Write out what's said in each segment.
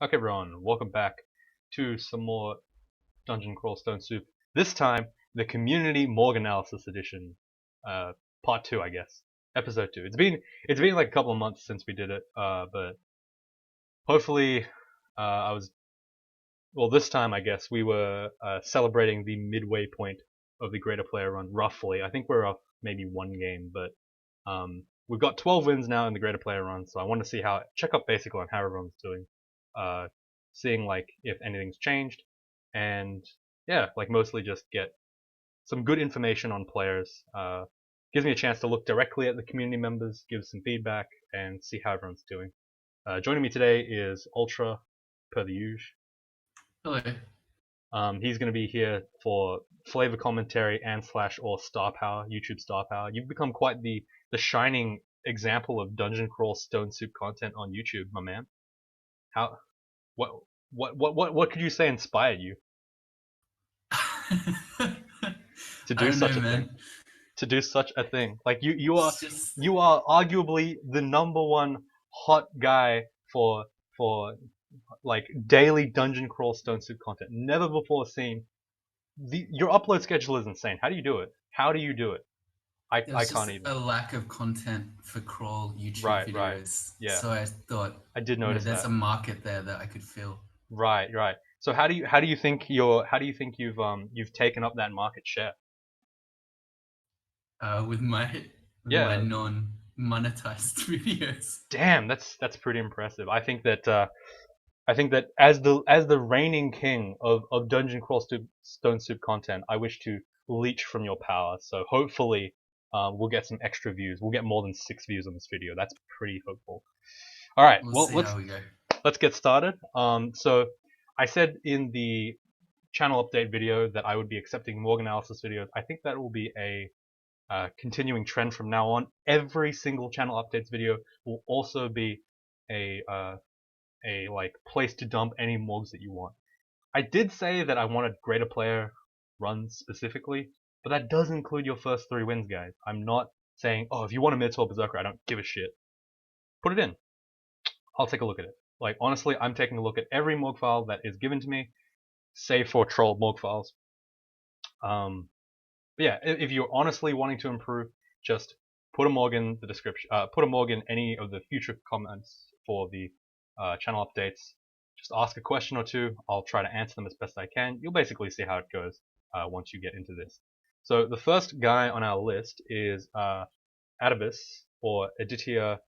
Okay, everyone, welcome back to some more Dungeon Crawl Stone Soup. This time, the Community Morgue Analysis Edition, Part 2, I guess, Episode 2. It's been like a couple of months since we did it, but hopefully, I was this time I guess we were celebrating the midway point of the Greater Player Run. Roughly, I think we're off maybe one game, but we've got 12 wins now in the Greater Player Run, so I want to check up basically on how everyone's doing, uh, seeing like if anything's changed, and yeah, like mostly just get some good information on players. Gives me a chance to look directly at the community members, give some feedback, and see how everyone's doing. Joining me today is Ultra, per the usual. Hello. He's going to be here for flavor commentary and slash or star power, YouTube star power. You've become quite the shining example of dungeon crawl stone soup content on YouTube, my man. How what what could you say inspired you I to do don't know, such a thing? man. To do such a thing? Like It's just you are arguably the number one hot guy for like daily dungeon crawl stone soup content. Never before seen. Your upload schedule is insane. How do you do it? How do you do it? I there's can't just even. a lack of content for crawl YouTube Right. videos. Yeah, So I thought, I did notice there's that. a market there that I could fill Right. So how do you think you've taken up that market share? with my Yeah, non-monetized videos. damn, that's pretty impressive. I think that as the reigning king of Dungeon Crawl Stone Soup content, I wish to leech from your power. So hopefully, we'll get some extra views. We'll get more than 6 views on this video. That's pretty hopeful. All right, We'll well see how we go. let's get started. So I said in the channel update video that I would be accepting Morgue analysis videos. I think that will be a continuing trend from now on. Every single channel updates video will also be a like place to dump any morgues that you want. I did say that I wanted greater player runs specifically, but that does include your first 3 wins, guys. I'm not saying, oh, if you want a mid berserker, I don't give a shit. Put it in. I'll take a look at it. Like honestly, I'm taking a look at every morgue file that is given to me, save for troll morgue files. Um, but yeah, if you're honestly wanting to improve, just put a morgue in the description. Put a morgue in any of the future comments for the channel updates. Just ask a question or two. I'll try to answer them as best I can. You'll basically see how it goes once you get into this. So the first guy on our list is Adabas or Aditya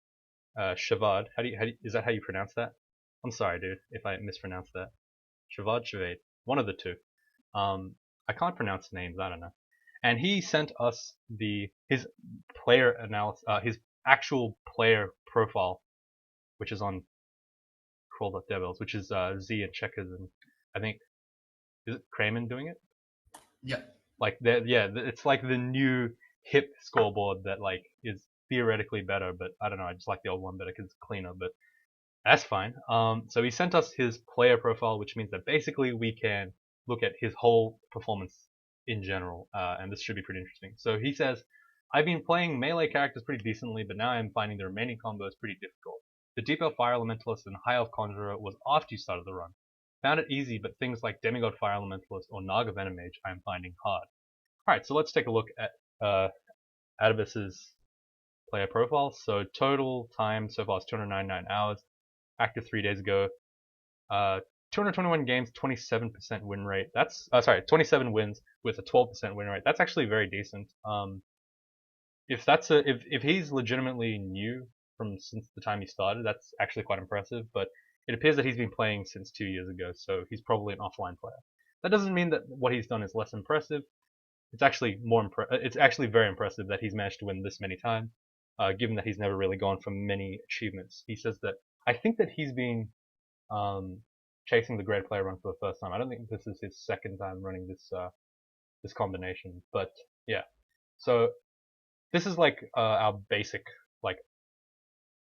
Shavad. Is that how you pronounce that? I'm sorry, dude, if I mispronounced that. Shavad, Shavade, one of the two. I can't pronounce names. I don't know. And he sent us his player analysis, his actual player profile, which is on crawl.devils, which is Z and Checkers, and I think is it Kramen doing it? Yeah. Like yeah, it's like the new hip scoreboard that like is theoretically better, but I don't know. I just like the old one better because it's cleaner. But that's fine. So he sent us his player profile, which means that basically we can look at his whole performance in general, and this should be pretty interesting. So he says, I've been playing melee characters pretty decently, but now I'm finding the remaining combos pretty difficult. The deep elf fire elementalist and high elf conjurer was after you started the run. Found it easy, but things like demigod fire elementalist or Naga venom mage I'm finding hard. Alright, so let's take a look at Adabas's player profile. So total time so far is 299 hours. Active 3 days ago. 221 games, 27% win rate. That's 27 wins with a 12% win rate. That's actually very decent. If he's legitimately new from since the time he started, that's actually quite impressive. But it appears that he's been playing since 2 years ago, so he's probably an offline player. That doesn't mean that what he's done is less impressive. It's actually It's actually very impressive that he's managed to win this many times, given that he's never really gone for many achievements. He says that I think that he's been um, chasing the Great Player Run for the first time. I don't think this is his second time running this combination, but yeah. So this is like our basic, like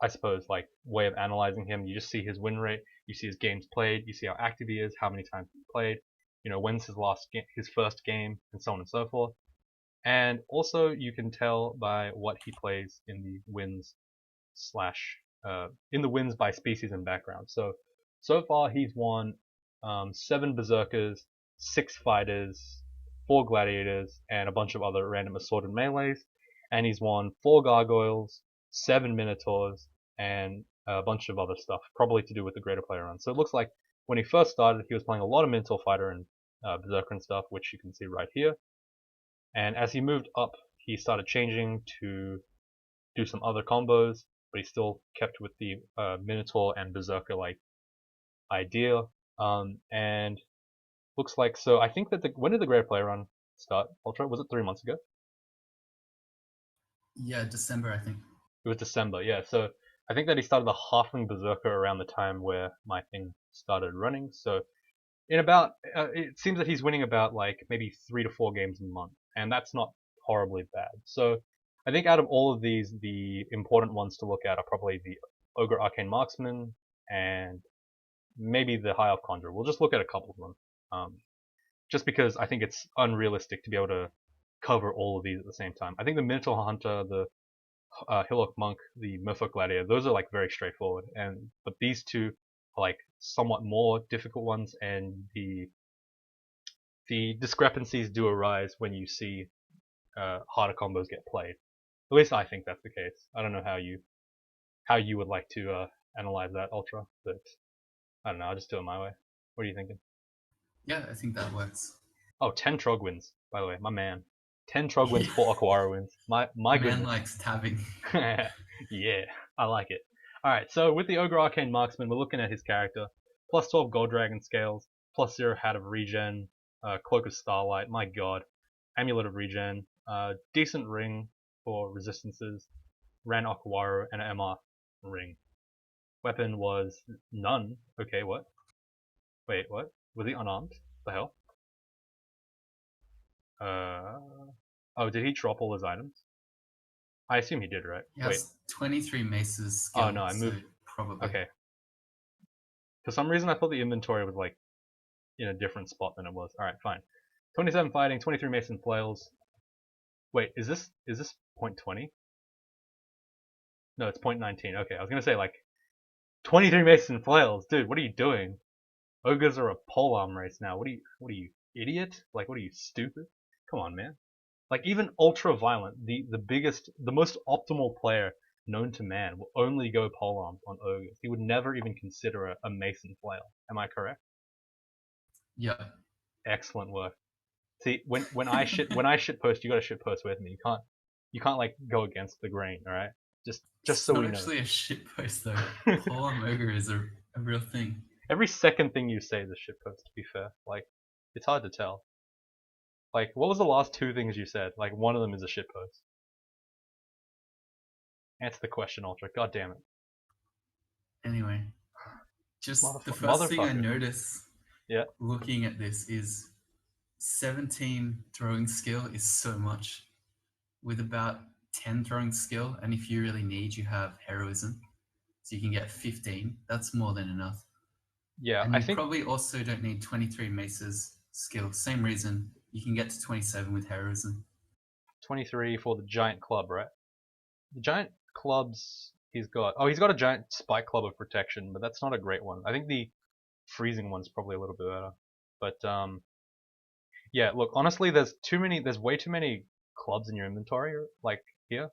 I suppose, like way of analyzing him. You just see his win rate, you see his games played, you see how active he is, how many times he played, when's his first game, and so on and so forth. And also you can tell by what he plays in the wins slash in the wins by species and background. So So far, he's won 7 berserkers, 6 fighters, 4 gladiators, and a bunch of other random assorted melees. And he's won 4 gargoyles, 7 minotaurs, and a bunch of other stuff, probably to do with the greater player run. So it looks like when he first started, he was playing a lot of minotaur fighter and berserker and stuff, which you can see right here. And as he moved up, he started changing to do some other combos, but he still kept with the minotaur and berserker like idea. And looks like, so I think that when did the greater player run start? Ultra, was it 3 months ago? Yeah, December, I think. It was December, yeah. So I think that he started the halfling berserker around the time where my thing started running. So in about, it seems that he's winning about like maybe 3 to 4 games a month, and that's not horribly bad. So I think out of all of these, the important ones to look at are probably the Ogre Arcane Marksman and maybe the High Elf Conjurer. We'll just look at a couple of them. Just because I think it's unrealistic to be able to cover all of these at the same time. I think the Minotaur Hunter, the Hillock Monk, the Merfolk Gladiator, those are like very straightforward, but these two are like somewhat more difficult ones, and the discrepancies do arise when you see harder combos get played. At least I think that's the case. I don't know how you would like to analyze that, Ultra, but I don't know. I'll just do it my way. What are you thinking? Yeah, I think that works. Oh, 10 Trog wins, by the way, my man. 10 Trog wins, 4 Aquara wins. My Man goodness. likes tabbing. Yeah, I like it. Alright, so with the Ogre Arcane Marksman, we're looking at his character. Plus 12 Gold Dragon scales, plus 0 Hat of Regen, Cloak of Starlight, my god. Amulet of Regen, decent ring for resistances, Ran Aquaro, and an MR ring. Weapon was none. Okay, what? Wait, what? Was he unarmed? The hell? Oh, did he drop all his items? I assume he did, right? He has 23 maces skill, Oh no, I moved. so probably. Okay. For some reason, I thought the inventory was like in a different spot than it was. All right, fine. 27 fighting, 23 mason flails. Wait, is this point 20? No, it's point 19. Okay, I was gonna say like 23 mason flails, dude. What are you doing? Ogres are a polearm race now. What are you idiot? Like, what are you stupid? Come on, man. Like even UltraViolent, the most optimal player known to man, will only go polearm on ogres. He would never even consider a mason flail. Am I correct? Yeah. Excellent work. See, when I shit post, you gotta shit post with me. You can't like go against the grain, all right? Just It's so not we know. actually a shit post though. Polearm ogre is a real thing. Every second thing you say is a shit post. To be fair, like it's hard to tell. Like, what was the last 2 things you said? Like one of them is a shit post. Answer the question, Ultra. God damn it. Anyway, just the first thing I Motherfucker. notice Yeah. looking at this is 17 throwing skill is so much with about 10 throwing skill, and if you really need, you have heroism, so you can get 15. That's more than enough. Yeah, And I you think probably also don't need 23 maces skill. Same reason, you can get to 27 with heroism. 23 for the giant club, right? The giant clubs he's got. Oh, he's got a giant spike club of protection, but that's not a great one. I think the freezing one's probably a little bit better. But yeah, look, honestly, there's way too many clubs in your inventory, like here.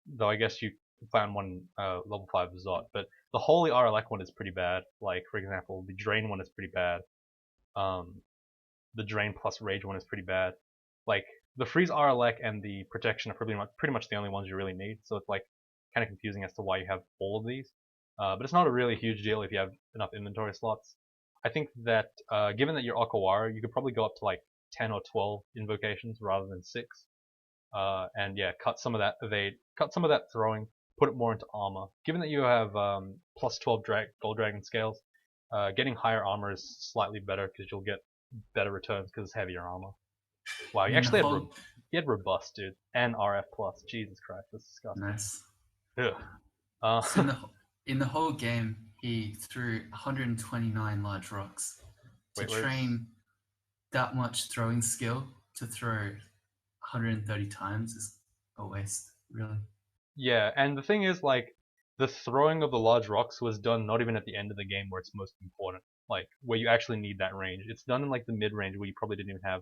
Though I guess you found one level 5 Zot, but the Holy Aralek one is pretty bad. Like, for example, the Drain one is pretty bad. The Drain plus Rage one is pretty bad. Like, the Freeze Aralek and the Protection are pretty much the only ones you really need, so it's like kind of confusing as to why you have all of these. But it's not a really huge deal if you have enough inventory slots. I think that given that you're Okawara, you could probably go up to like 10 or 12 invocations rather than 6. And yeah, cut some of that evade, cut some of that throwing, put it more into armor. Given that you have plus 12 gold dragon scales, getting higher armor is slightly better because you'll get better returns because it's heavier armor. Wow, you actually had robust, dude, and RF plus. Jesus Christ, that's disgusting. Nice. Ugh. So in the whole game, he threw 129 large rocks. To train that much throwing skill to throw 130 times is a waste, really. Yeah, and the thing is, like, the throwing of the large rocks was done not even at the end of the game where it's most important, like where you actually need that range. It's done in like the mid range where you probably didn't even have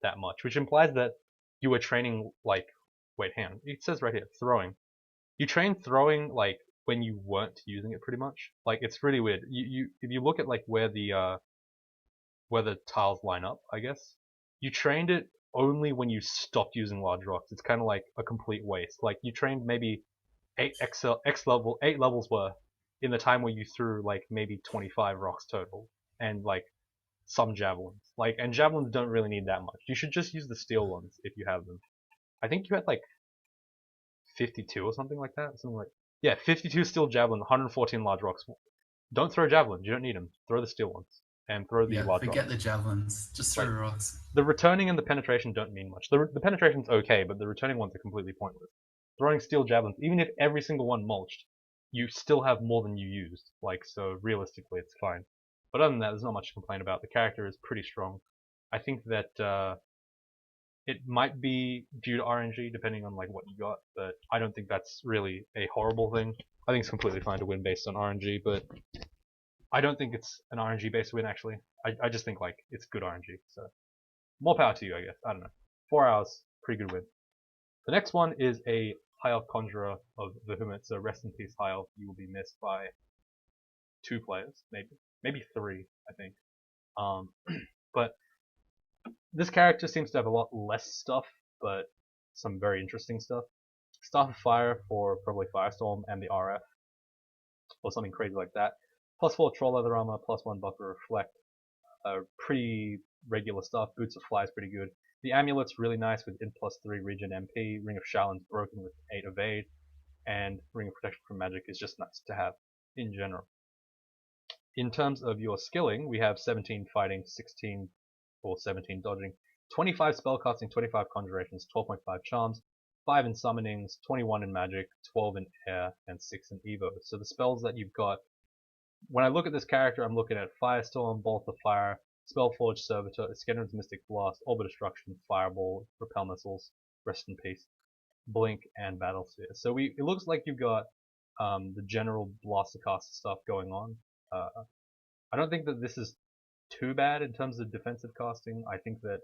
that much, which implies that you were training like, wait, hang on, it says right here, throwing. You train throwing like when you weren't using it pretty much. Like it's really weird. You if you look at like where the tiles line up, I guess, you trained it only when you stopped using large rocks. It's kind of like a complete waste. Like you trained maybe eight levels worth in the time where you threw like maybe 25 rocks total and like some javelins. Like, and javelins don't really need that much. You should just use the steel ones if you have them. I think you had like 52 or something like that. Something like, yeah, 52 steel javelin, 114 large rocks. Don't throw javelins. You don't need them. Throw the steel ones and throw the Yeah, large forget rocks. the javelins. Just throw Like rocks. the returning and the penetration don't mean much. The penetration's okay, but the returning ones are completely pointless. Throwing steel javelins, even if every single one mulched, you still have more than you used. Like, so realistically, it's fine. But other than that, there's not much to complain about. The character is pretty strong. I think that it might be due to RNG depending on like what you got, but I don't think that's really a horrible thing. I think it's completely fine to win based on RNG, but I don't think it's an RNG based win actually. I just think like it's good RNG. So more power to you, I guess. I don't know. 4 hours, pretty good win. The next one is a High Elf Conjurer of Vehement. So rest in peace, High Elf. You will be missed by 2 players, maybe 3, I think. But this character seems to have a lot less stuff, but some very interesting stuff. Staff of Fire for probably Firestorm and the RF, or something crazy like that. +4 Troll Leather Armor, +1 Buffer Reflect. Pretty regular stuff. Boots of Fly is pretty good. The Amulet's really nice with in +3 Regen MP. Ring of Shaolin's broken with 8 Evade. And Ring of Protection from Magic is just nice to have in general. In terms of your skilling, we have 17 Fighting, 16 or 17 Dodging, 25 Spellcasting, 25 Conjurations, 12.5 Charms, 5 in Summonings, 21 in Magic, 12 in Air, and 6 in Evo. So the spells that you've got, when I look at this character, I'm looking at Firestorm, Bolt of Fire, Spellforge Servitor, Iskender's Mystic Blast, Orb of Destruction, Fireball, Repel Missiles, Rest in Peace, Blink, and Battlesphere. So it looks like you've got the general Blaster Cast stuff going on. I don't think that this is too bad in terms of defensive casting. I think that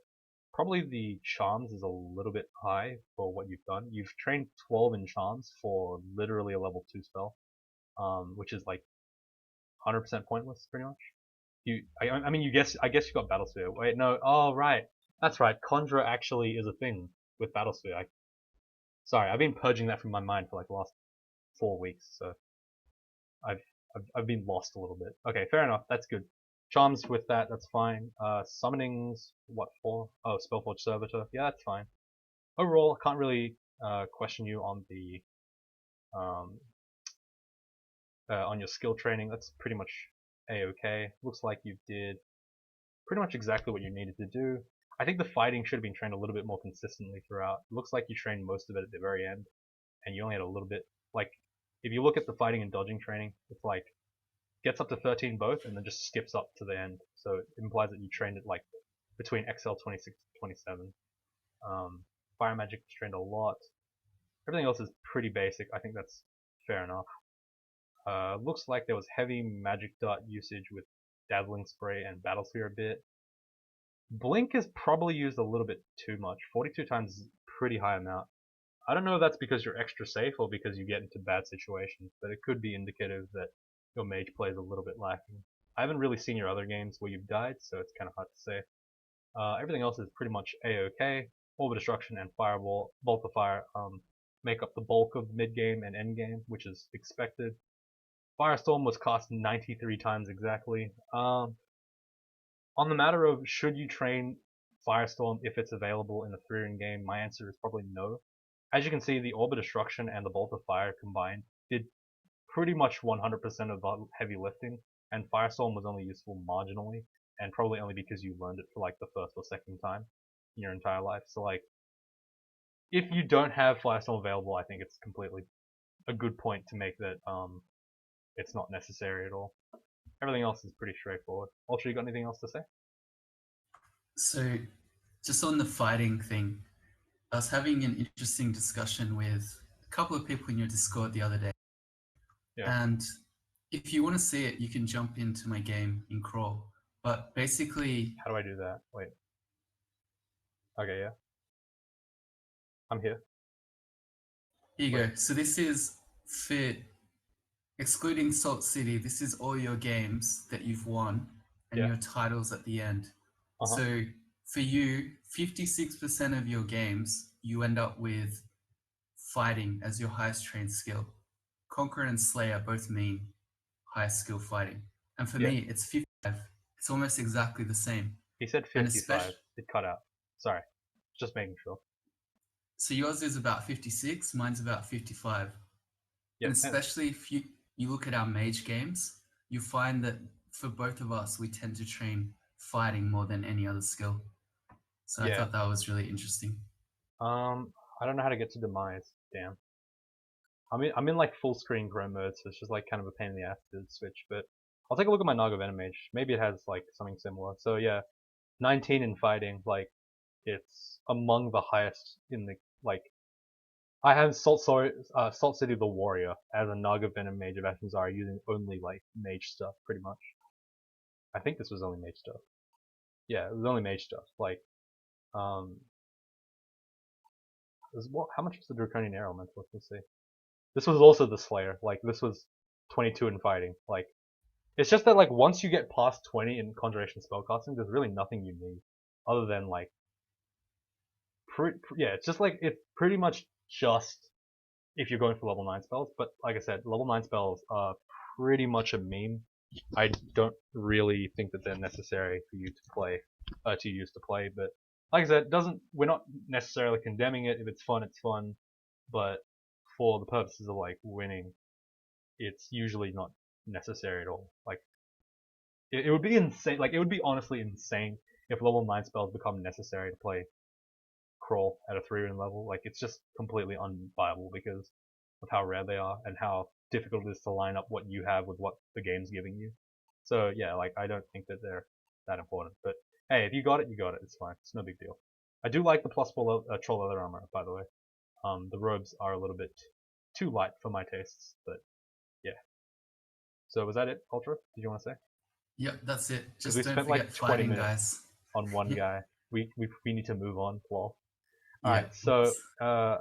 probably the Charms is a little bit high for what you've done. You've trained 12 in Charms for literally a level 2 spell, which is like 100% pointless, pretty much. I mean, I guess you got Battlesphere. Wait, no, oh right, that's right. Conjurer actually is a thing with Battlesphere. Sorry, I've been purging that from my mind for like the last 4 weeks, so I've I've been lost a little bit. Okay, fair enough. That's good. Charms with that, that's fine. Summonings, what for? Oh, Spellforge Servitor. Yeah, that's fine. Overall, I can't really question you um, on your skill training. That's pretty much a-okay. Looks like you did pretty much exactly what you needed to do. I think the fighting should have been trained a little bit more consistently throughout. It looks like you trained most of it at the very end, and you only had a little bit. Like, if you look at the fighting and dodging training, it's like gets up to 13 both, and then just skips up to the end. So it implies that you trained it like between XL 26 to 27. Fire magic is trained a lot. Everything else is pretty basic. I think that's fair enough. Looks like there was heavy magic dart usage with dazzling spray and battlesphere a bit. Blink is probably used a little bit too much. 42 times is a pretty high amount. I don't know if that's because you're extra safe or because you get into bad situations, but it could be indicative that your mage play is a little bit lacking. I haven't really seen your other games where you've died, so it's kind of hard to say. Everything else is pretty much a-okay. Orb of Destruction and Fireball, Bolt of Fire make up the bulk of mid-game and end-game, which is expected. Firestorm was cast 93 times exactly. On the matter of should you train Firestorm if it's available in the 3-ring game, my answer is probably no. As you can see, the Orb of Destruction and the Bolt of Fire combined did pretty much 100% of the heavy lifting, and Firestorm was only useful marginally, and probably only because you learned it for like the first or second time in your entire life. So like, if you don't have Firestorm available, I think it's completely a good point to make that it's not necessary at all. Everything else is pretty straightforward. Ultra, you got anything else to say? So, just on the fighting thing, I was having an interesting discussion with a couple of people in your Discord the other day. Yeah. And if you want to see it, you can jump into my game in Crawl. But basically, How do I do that? Wait. Okay, yeah. I'm here. here you Wait. go. So this is for excluding Salt City. This is all your games that you've won and Yeah. your titles at the end. Uh-huh. So for you, 56% of your games, you end up with fighting as your highest trained skill. Conqueror and Slayer both mean highest skill fighting. And for Yeah. me, it's 55. It's almost exactly the same. He said And 55. especially, It cut out. Sorry. Just making sure. so yours is about 56, mine's about 55. Yeah. And especially if you look at our mage games, you find that for both of us, we tend to train fighting more than any other skill. So I Yeah. thought that was really interesting. I don't know how to get to demise. Damn. I'm in like full screen Chrome mode, so it's just like kind of a pain in the ass to switch. But I'll take a look at my Naga Venom Mage. Maybe it has like something similar. So yeah, 19 in fighting. Like it's among the highest in the like. I have Salt City the Warrior as a Naga Venom Mage of Ashanzara using only like mage stuff, pretty much. I think this was only mage stuff. Yeah, it was only mage stuff. Like, um, what? How much was the Draconian Arrow meant? Let's see. This was also the Slayer. Like, this was 22 in fighting. Like, it's just that like once you get past 20 in Conjuration spellcasting, there's really nothing you need other than like, yeah, it's just like it's pretty much just if you're going for level 9 spells. But like I said, level 9 spells are pretty much a meme. I don't really think that they're necessary for you to play, to use to play. But like I said, doesn't we're not necessarily condemning it. If it's fun, it's fun. But for the purposes of like winning, it's usually not necessary at all. Like it would be insane. Like it would be honestly insane if level 9 spells become necessary to play Crawl at a 3-rune level. Like it's just completely unviable because of how rare they are and how difficult it is to line up what you have with what the game's giving you. So yeah, like I don't think that they're that important. But hey, if you got it, you got it. It's fine. It's no big deal. I do like the +4 troll leather armor, by the way. The robes are a little bit too light for my tastes, but yeah. So was that it, Ultra? Did you want to say? Yep, that's it. Because we Just don't spent forget like 20 fighting, minutes guys. on one Yep, guy. We need to move on, Flaw. All right. yep. So how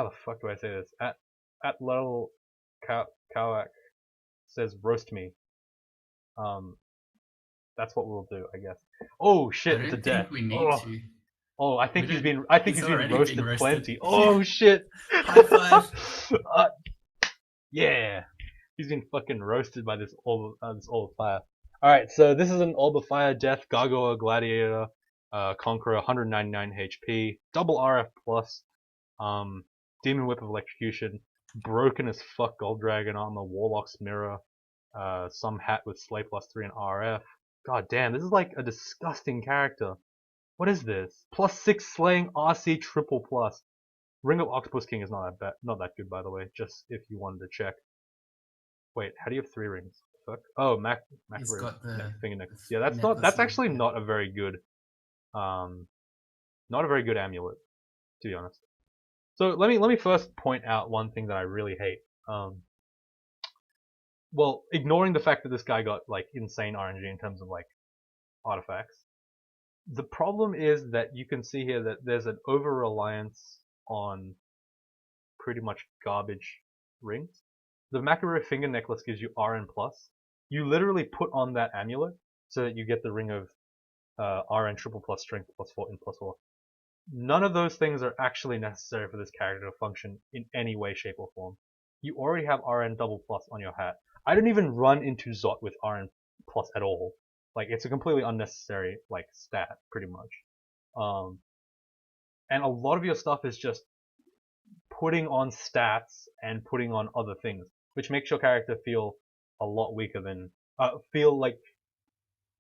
the fuck do I say this? At Lel Kawak says roast me. Um, that's what we'll do, I guess. Oh I shit! It's a don't death. think we need Oh, to. oh, We don't. I think He's he's been already been roasted roasted. plenty. Oh shit! High five. uh, yeah, he's been fucking roasted by this old fire. All right, so this is an Orb of Fire Death Gargoyle Gladiator Conqueror, 199 HP, double RF plus, Demon Whip of Electrocution, broken as fuck Gold Dragon Armor, Warlock's Mirror, some hat with Slay +3 and RF. God damn, this is like a disgusting character. What is this? +6 Slaying RC triple plus. Ring of Octopus King is not that good, by the way. Just if you wanted to check. Wait, how do you have 3 rings? Fuck. Oh, He's Macro got the finger necklace. Yeah, that's not. necklace That's on. actually Yeah. not a very good. Um, not a very good amulet, to be honest. So let me first point out one thing that I really hate. Well, ignoring the fact that this guy got like insane RNG in terms of like artifacts, the problem is that you can see here that there's an over reliance on pretty much garbage rings. The Macaroon finger necklace gives you RN plus. You literally put on that amulet so that you get the ring of RN triple plus strength +4 and +4. None of those things are actually necessary for this character to function in any way, shape, or form. You already have RN double plus on your hat. I don't even run into Zot with RN plus at all. Like it's a completely unnecessary like stat, pretty much. Um, and a lot of your stuff is just putting on stats and putting on other things, which makes your character feel a lot weaker than feel like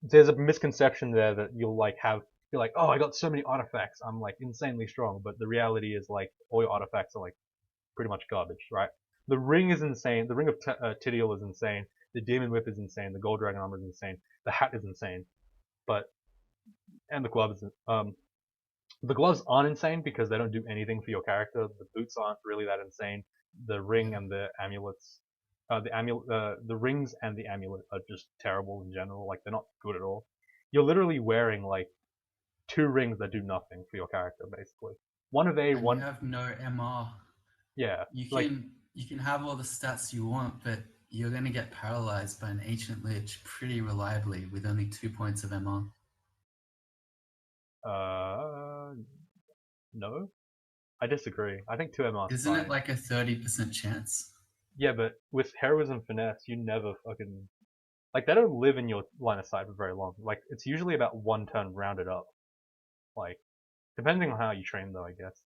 there's a misconception there that you'll like have you're like, oh, I got so many artifacts, I'm like insanely strong, but the reality is like all your artifacts are like pretty much garbage, right? The ring is insane. The ring of Tidial is insane. The demon whip is insane. The gold dragon armor is insane. The hat is insane, but and the gloves. The gloves aren't insane because they don't do anything for your character. The boots aren't really that insane. the ring and the amulets. The rings and the amulet are just terrible in general. Like they're not good at all. You're literally wearing like 2 rings that do nothing for your character, basically. One of a And you one, have no MR. yeah, You like can have all the stats you want, but you're going to get paralyzed by an ancient lich pretty reliably with only 2 points of MR. no, I disagree. I think 2 MR is Isn't it fine. like a 30% chance? Yeah, but with heroism finesse, you never fucking like they don't live in your line of sight for very long. Like it's usually about 1 turn rounded up. Like depending on how you train though, I guess.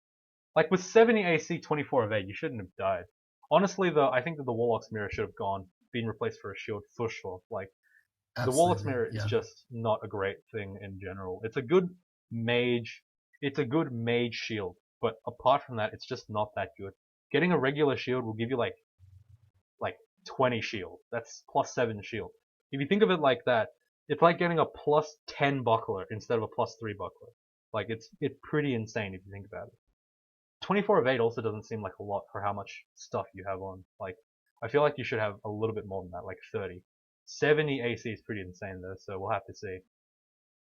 Like with 70 AC, 24 of 8, you shouldn't have died. Honestly though, I think that the Warlock's Mirror should have been replaced for a shield for sure. Like the Warlock's Absolutely, Mirror is yeah. just not a great thing in general. Mage, it's a good mage shield, but apart from that, it's just not that good. Getting a regular shield will give you like 20 shield. That's +7 shield. If you think of it like that, it's like getting a +10 buckler instead of a +3 buckler. Like it's pretty insane if you think about it. 24 of 8 also doesn't seem like a lot for how much stuff you have on. Like I feel like you should have a little bit more than that, like 30. 70 AC is pretty insane though, so we'll have to see.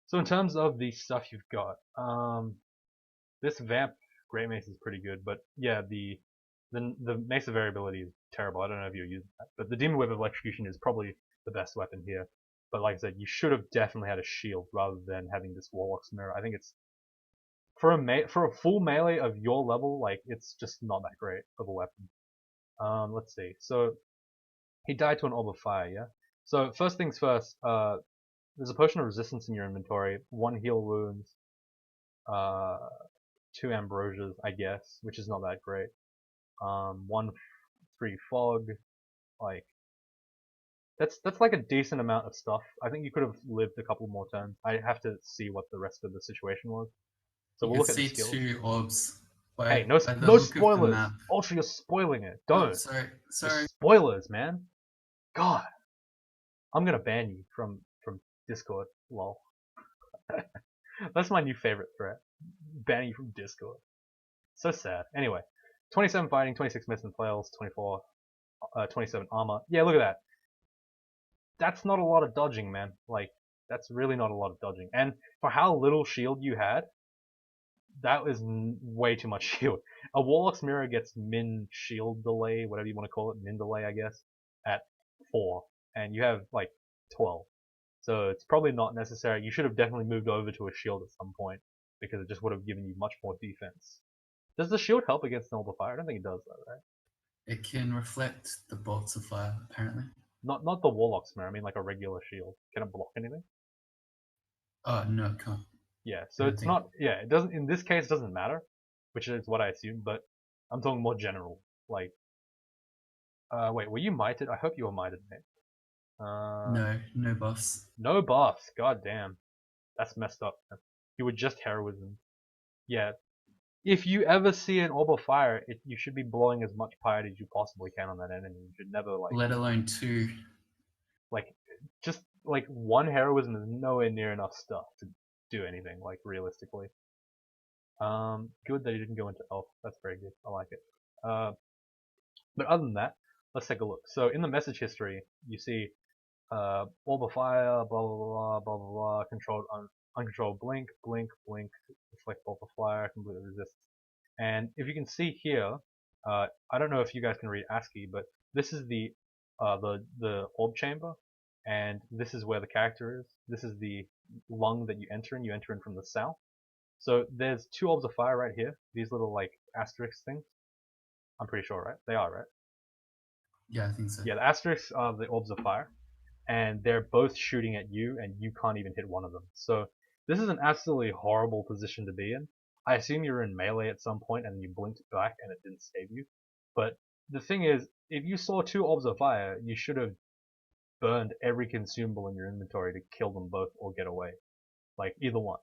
So in terms of the stuff you've got, this Vamp Great Mace is pretty good, but yeah, the Mace of Variability is terrible. I don't know if you're using that, but the Demon Web of Electrocution is probably the best weapon here. But like I said, you should have definitely had a shield rather than having this Warlock's Mirror. I think it's for a full melee of your level, like it's just not that great of a weapon. Let's see. So he died to an Orb of Fire, yeah. So first things first, there's a potion of resistance in your inventory, 1 heal wounds, uh, 2 ambrosias, I guess, which is not that great. 1 free fog, like that's like a decent amount of stuff. I think you could have lived a couple more turns. I have to see what the rest of the situation was. So You we'll can look at the see skills. 2 orbs Hey, by the no look of the spoilers. map. Ultra, you're spoiling it. Oh, Don't. The sorry. spoilers, man. God, I'm gonna ban you from Discord. Lol. That's my new favorite threat. Banning you from Discord. So sad. Anyway, 27 fighting, 26 miss and flails, 27 armor. Yeah, look at that. That's not a lot of dodging, man. Like, that's really not a lot of dodging. And for how little shield you had, that was way too much shield. A Warlock's Mirror gets min shield delay, whatever you want to call it, min delay, I guess, at 4. And you have, like, 12. So it's probably not necessary. You should have definitely moved over to a shield at some point, because it just would have given you much more defense. Does the shield help against an Orb of Fire? I don't think it does, though, right? It can reflect the bolts of fire, apparently. Not the Warlock's Mirror, I mean like a regular shield. Can it block anything? Oh, no, it can't. Yeah, I so don't it's think. not, yeah, it doesn't, in this case, it doesn't matter, which is what I assumed, but I'm talking more general. Like, wait, were you mited? I hope you were mited, mate. No buffs. No buffs, god damn. That's messed up. You were just heroism. Yeah, if you ever see an Orb of Fire, you should be blowing as much piety as you possibly can on that enemy. You should never, like, Let alone 2. like, just, like, 1 heroism is nowhere near enough stuff to do anything, like, realistically. Good that he didn't go into elf. That's very good. I like it. But other than that, let's take a look. So in the message history, you see Orb of Fire, blah blah blah blah blah blah, controlled uncontrolled blink, blink, blink, reflect Orb of Fire, completely resist. And if you can see here, I don't know if you guys can read ASCII, but this is the orb chamber, and this is where the character is. This is the lung that you enter in. You enter in from the south. So there's 2 Orbs of Fire right here. These little like asterisk things. I'm pretty sure, right? They are, right? Yeah, I think so. Yeah, the asterisks are the Orbs of Fire, and they're both shooting at you, and you can't even hit one of them. So this is an absolutely horrible position to be in. I assume you're in melee at some point, and you blinked back, and it didn't save you. But the thing is, if you saw 2 Orbs of Fire, you should have burned every consumable in your inventory to kill them both or get away. Like, either one.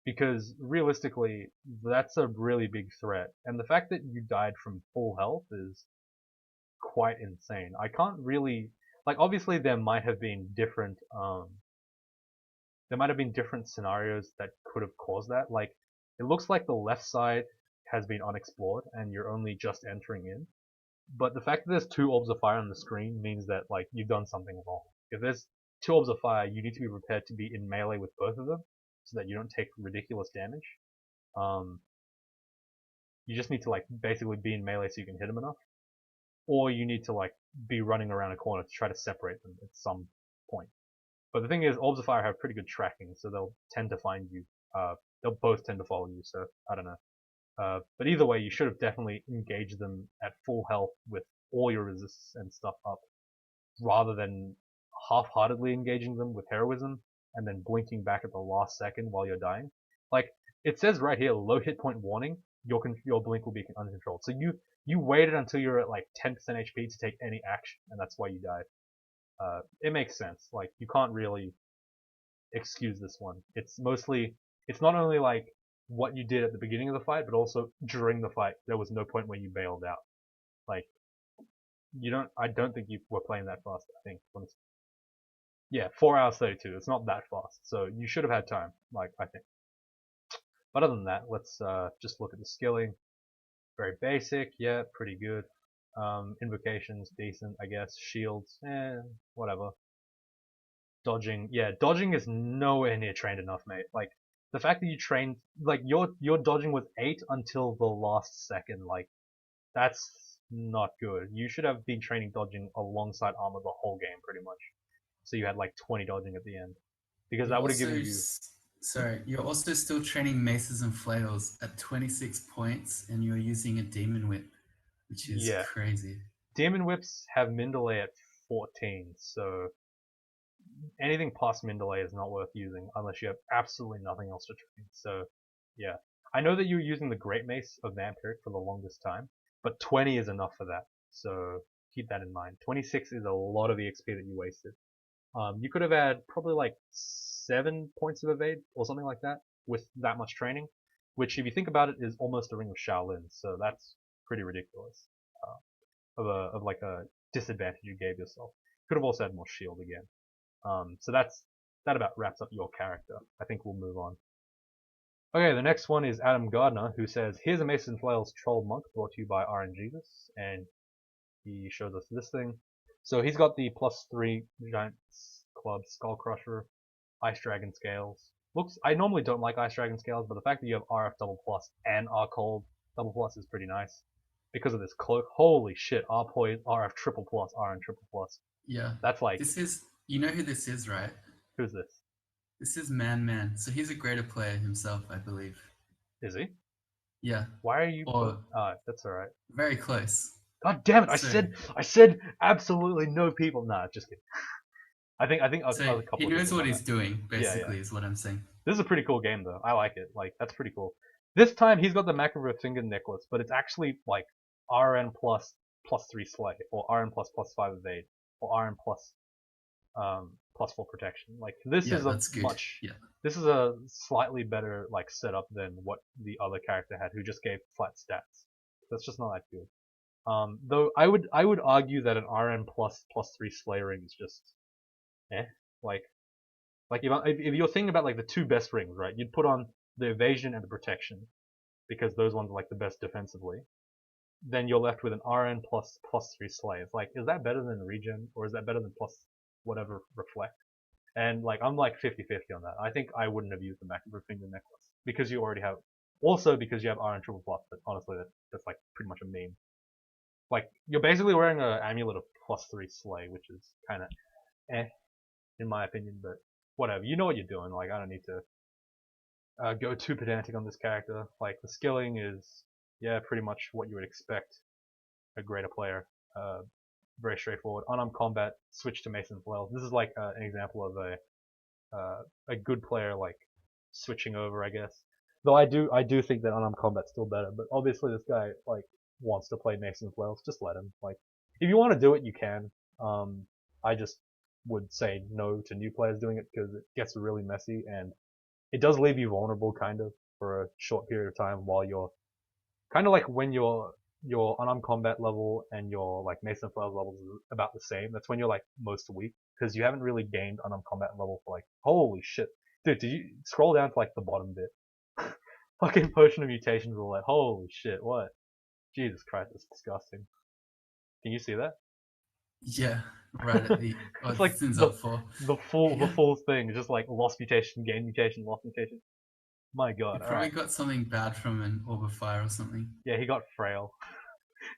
Because realistically, that's a really big threat. And the fact that you died from full health is quite insane. I can't really, like, obviously there might have been different scenarios that could have caused that. Like, it looks like the left side has been unexplored and you're only just entering in. But the fact that there's two orbs of fire on the screen means that like you've done something wrong. If there's two orbs of fire, you need to be prepared to be in melee with both of them so that you don't take ridiculous damage. You just need to like basically be in melee so you can hit them enough, or you need to like be running around a corner to try to separate them at some point. But the thing is, orbs of fire have pretty good tracking, so they'll tend to find you. They'll both tend to follow you, so I don't know. But either way, you should have definitely engaged them at full health with all your resists and stuff up, rather than half-heartedly engaging them with heroism and then blinking back at the last second while you're dying. Like, it says right here, low hit point warning, your blink will be uncontrolled. So you waited until you're at like 10% HP to take any action, and that's why you died. It makes sense. Like, you can't really excuse this one. It's not only like what you did at the beginning of the fight, but also during the fight, there was no point where you bailed out. Like, I don't think you were playing that fast, I think. Yeah, 4 hours 32. It's not that fast. So you should have had time, like, I think. But other than that, let's just look at the skilling. Very basic, yeah, pretty good. Invocations, decent, I guess. Shields, whatever. Dodging, yeah, dodging is nowhere near trained enough, mate. Like, the fact that you trained, like, your dodging was 8 until the last second, like, that's not good. You should have been training dodging alongside armor the whole game, pretty much. So you had like 20 dodging at the end. Because that would have given you... Sorry, you're also still training maces and flails at 26 points, and you're using a demon whip, which is crazy. Demon whips have min delay at 14, so anything past min delay is not worth using unless you have absolutely nothing else to train. So, yeah. I know that you're using the Great Mace of Vampiric for the longest time, but 20 is enough for that. So keep that in mind. 26 is a lot of EXP that you wasted. You could have had probably like 7 points of evade or something like that with that much training, which if you think about it is almost a ring of Shaolin, so that's pretty ridiculous. Of like a disadvantage you gave yourself. Could have also had more shield again. So that about wraps up your character. I think we'll move on. Okay, the next one is Adam Gardner, who says, here's a Mason Flails Troll Monk brought to you by RNGesus, and he shows us this thing. So he's got the +3 Giant Club Skull Crusher, Ice Dragon Scales. I normally don't like Ice Dragon Scales, but the fact that you have RF double plus and R Cold double plus is pretty nice. Because of this cloak, holy shit, R Poise, RF triple plus, RN triple plus. Yeah. That's like... You know who this is, right? Who's this? This is Man. So he's a greater player himself, I believe. Is he? Yeah. Why are you... that's alright. Very close. God damn it! I said absolutely no people. Nah, just kidding. I think so he knows what he's doing. Basically, is what I'm saying. This is a pretty cool game, though. I like it. Like, that's pretty cool. This time he's got the Macro Finger Necklace, but it's actually like RN plus +3 Slay, or RN plus +5 Evade, or RN plus +4 Protection. Like, this is this is a slightly better like setup than what the other character had, who just gave flat stats. That's just not that good. Though I would argue that an RN plus +3 Slay ring is just, like if you're thinking about like the two best rings, right? You'd put on the evasion and the protection, because those ones are like the best defensively. Then you're left with an RN plus +3 Slay. It's like, is that better than regen, or is that better than plus whatever reflect? And like, I'm like 50-50 on that. I think I wouldn't have used the Macro Finger Necklace because you already have, also because you have RN triple plus. But honestly, that's like pretty much a meme. Like, you're basically wearing an amulet of +3 Slay, which is kind of in my opinion, but whatever. You know what you're doing. Like, I don't need to go too pedantic on this character. Like, the skilling is, pretty much what you would expect a greater player. Very straightforward. Unarmed combat, switch to Mason Flails. This is like an example of a good player like switching over, I guess. Though I do think that unarmed combat's still better. But obviously this guy like wants to play Mason Flails. Just let him. Like, if you want to do it, you can. I just would say no to new players doing it because it gets really messy and it does leave you vulnerable kind of for a short period of time while you're kind of like when your unarmed combat level and your like Mason Flails levels is about the same. That's when you're like most weak because you haven't really gained unarmed combat level for like, holy shit, dude, did you scroll down to like the bottom bit? Fucking potion of mutations roulette. Holy shit, what? Jesus Christ, that's disgusting. Can you see that? Yeah, right at the It's this like thing's up for. the Yeah, full thing is just like lost mutation, gain mutation, lost mutation. My he god, probably alright. got something bad from an orb of fire or something, Yeah, he got frail.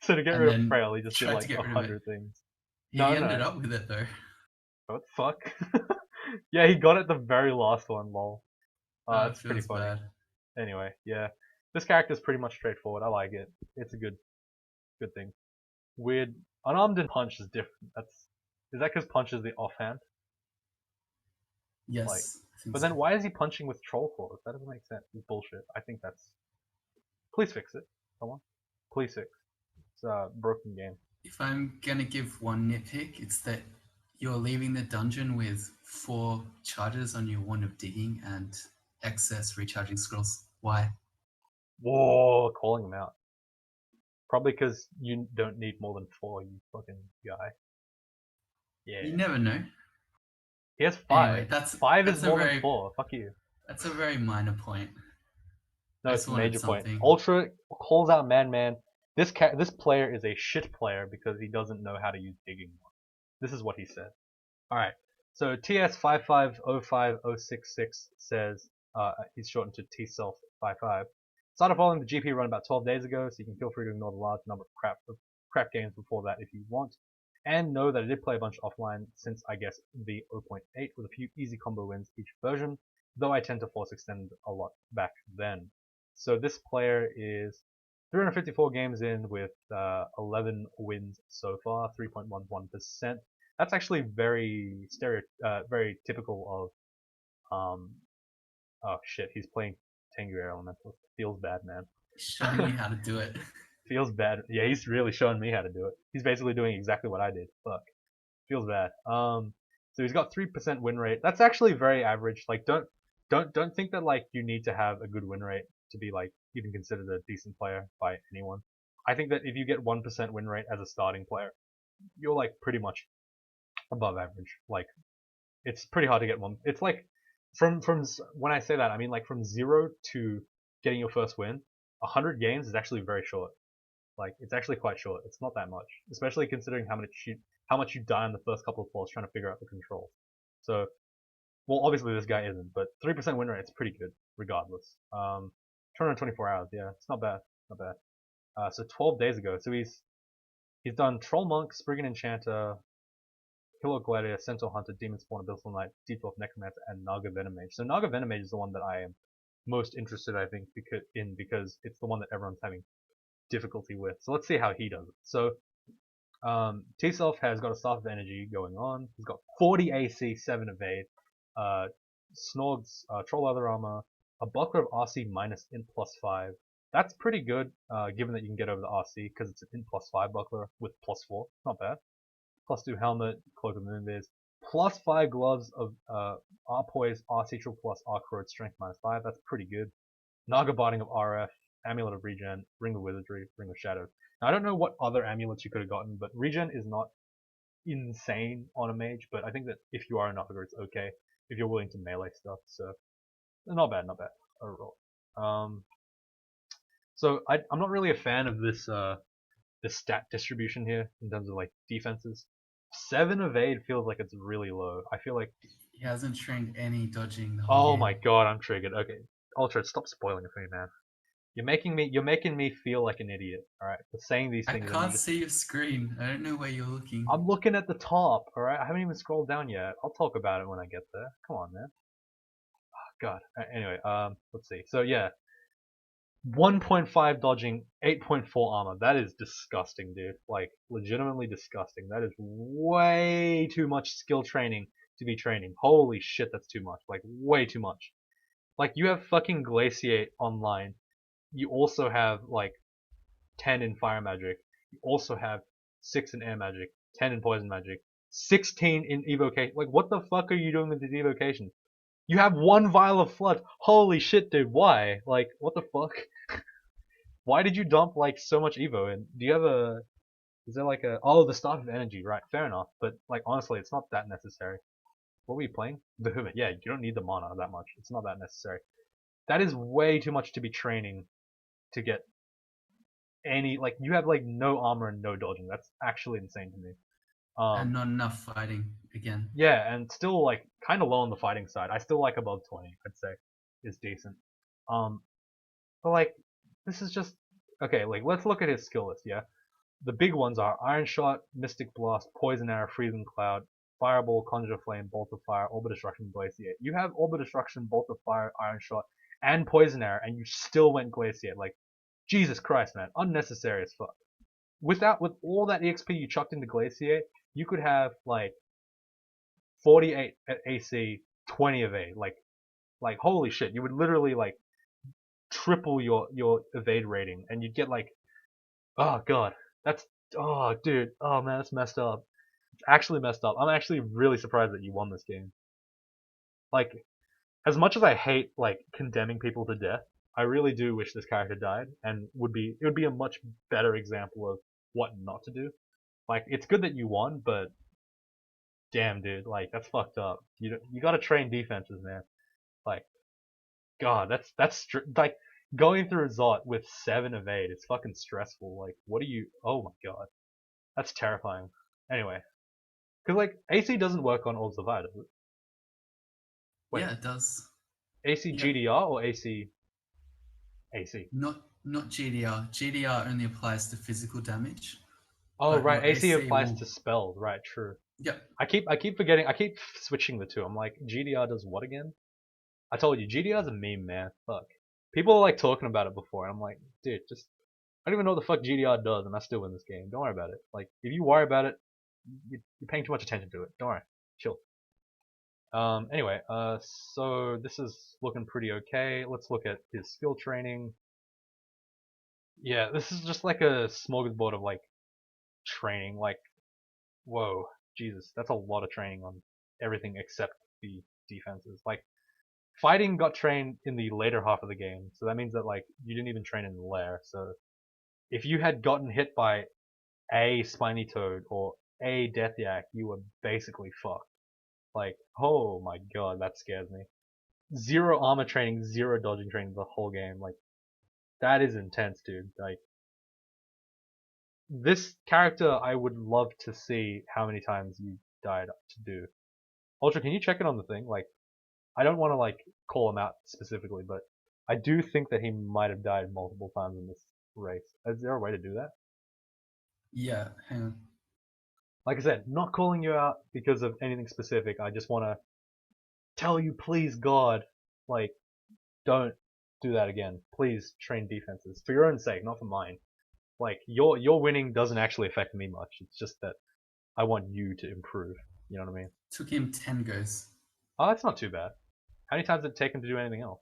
So to get and rid of then frail, he just did tried to like get rid of it. 100 things. He No, ended no. up with it though. What the fuck? Yeah, he got it the very last one, lol. It It's pretty feels funny. bad. Anyway, yeah. This character's pretty much straightforward. I like it. It's a good thing. Weird. Unarmed and punch is different. Is that because punch is the offhand? Like, Yes, I think but so. then why is he punching with troll claws? That doesn't make sense. It's bullshit. I think that's. Please fix it. Someone. Please fix. It's a broken game. If I'm gonna give one nitpick, it's that you're leaving the dungeon with 4 charges on your wand of digging and excess recharging scrolls. Why? Whoa, calling him out. Probably because you don't need more than 4, you fucking guy. Yeah. You never know. He has Anyway, 5. 5 is that's a more than very 4. Fuck you. that's a very minor point. No, I it's just a wanted major point. something. Ultra calls out Man. This player is a shit player because he doesn't know how to use digging. This is what he said. Alright, so TS550566 says, he's shortened to T-Self55. Started following the GP run about 12 days ago, so you can feel free to ignore the large number of crap games before that if you want. And know that I did play a bunch offline since, I guess, the 0.8 with a few easy combo wins each version, though I tend to force extend a lot back then. So this player is 354 games in with 11 wins so far, 3.11%. That's actually very very typical of oh shit, he's playing Tengu Elemental. Feels bad, man. Showing you how to do it. Feels bad. Yeah, he's really showing me how to do it. He's basically doing exactly what I did. Fuck. Feels bad. So he's got 3% win rate. That's actually very average. Like don't think that like you need to have a good win rate to be like even considered a decent player by anyone. I think that if you get 1% win rate as a starting player, you're like pretty much above average. Like it's pretty hard to get one. It's like from when I say that, I mean like from 0 to getting your first win, 100 games is actually very short. Like it's actually quite short. It's not that much, especially considering how much you die on the first couple of floors trying to figure out the control. So, well, obviously this guy isn't, but 3% win rate is pretty good regardless. 224 hours, yeah, it's not bad, not bad. So 12 days ago, so he's done Troll Monk, Spriggan Enchanter, Hilo Gladiator, Centaur Hunter, Demon Spawn, Abyssal Knight, Deep Dwarf Necromancer, and Naga Venomage. So Naga Venomage is the one that I am most interested, I think, because it's the one that everyone's having difficulty with. So let's see how he does it. So T-Self has got a Staff of Energy going on. He's got 40 AC, 7 evade, Snorg's Troll Leather Armor, a Buckler of RC minus int +5. That's pretty good, given that you can get over the RC because it's an int +5 Buckler with +4. Not bad. +2 helmet, Cloak of Moonbears, +5 gloves of R-Poise, R-Citral plus R-Corrode, Strength -5. That's pretty good. Naga Binding of RF, Amulet of Regen, Ring of Wizardry, Ring of Shadows. Now, I don't know what other amulets you could have gotten, but Regen is not insane on a mage, but I think that if you are a Naga, it's okay if you're willing to melee stuff. So, not bad overall. So I'm not really a fan of this this stat distribution here in terms of like defenses. 7 evade feels like it's really low. I feel like He hasn't trained any dodging the whole oh game. my god, I'm triggered. Okay, Ultra, stop spoiling it for me, man. You're making me feel like an idiot. All right, for saying these I things. can't see your screen. I don't know where you're looking. I'm looking at the top. All right, I haven't even scrolled down yet. I'll talk about it when I get there. Come on, man. Oh, god. Anyway, let's see. So yeah, 1.5 dodging, 8.4 armor. That is disgusting, dude. Like legitimately disgusting. That is way too much skill training to be training. Holy shit, that's too much. Like way too much. Like you have fucking Glaciate online. You also have like 10 in fire magic. You also have 6 in air magic, 10 in poison magic, 16 in evocation. Like, what the fuck are you doing with these evocations? You have 1 vial of flood. Holy shit, dude. Why? Like, what the fuck? Why did you dump like so much evo? And do you have a? Is there like a? Oh, the Staff of Energy, right? Fair enough. But like, honestly, it's not that necessary. What were you playing? The Hubert. Yeah, you don't need the mana that much. It's not that necessary. That is way too much to be training to get any, like, you have like no armor and no dodging. That's actually insane to me. And not enough fighting again. Yeah, and still like kind of low on the fighting side. I still like above 20, I'd say, is decent. Um, but like, this is just okay. Like, let's look at his skill list. Yeah, the big ones are Iron Shot, Mystic Blast, Poison Arrow, Freezing Cloud, Fireball, Conjure Flame, Bolt of Fire, Orb of Destruction, Glaciate. You have Orb of Destruction, Bolt of Fire, Iron Shot, and Poison Arrow, and you still went Glaciate. Like, Jesus Christ, man, unnecessary as fuck. With all that EXP you chucked into Glaciate, you could have like 48 at AC, 20 evade. Like holy shit, you would literally like triple your evade rating, and you'd get like, oh god, that's, oh dude, oh man, that's messed up. It's actually messed up. I'm actually really surprised that you won this game. Like, as much as I hate like condemning people to death, I really do wish this character died, and it would be a much better example of what not to do. Like, it's good that you won, but damn, dude, like that's fucked up. You gotta train defenses, man. Like, God, like going through Zot with 7 evade. It's fucking stressful. Like, what do you? Oh my god, that's terrifying. Anyway, because like AC doesn't work on all Zavai, does it? Wait, Yeah, it does. AC Yep. GDR or AC AC? Not GDR. GDR only applies to physical damage, Oh but right, your AC AC applies will. to spells. Right, true. Yep. I keep forgetting. I keep switching the two. I'm like, GDR does what again? I told you, GDR's a meme, man. Fuck. People are like talking about it before, and I'm like, dude, just I don't even know what the fuck GDR does, and I still win this game. Don't worry about it. Like, if you worry about it, you're paying too much attention to it. Don't worry. Chill. Anyway, so this is looking pretty okay. Let's look at his skill training. Yeah, this is just like a smorgasbord of like training. Like, whoa, Jesus, that's a lot of training on everything except the defenses. Like, fighting got trained in the later half of the game, so that means that like you didn't even train in the lair. So if you had gotten hit by a Spiny Toad or a Death Yak, you were basically fucked. Like, oh my god, that scares me. Zero armor training, zero dodging training the whole game. Like, that is intense, dude. Like, this character, I would love to see how many times you died to do. Ultra, can you check it on the thing? Like, I don't want to like call him out specifically, but I do think that he might have died multiple times in this race. Is there a way to do that? Yeah. Hang on. Like I said, not calling you out because of anything specific. I just want to tell you, please, God, like, don't do that again. Please train defenses for your own sake, not for mine. Like, your winning doesn't actually affect me much. It's just that I want you to improve. You know what I mean? Took him 10 goes. Oh, that's not too bad. How many times did it take him to do anything else?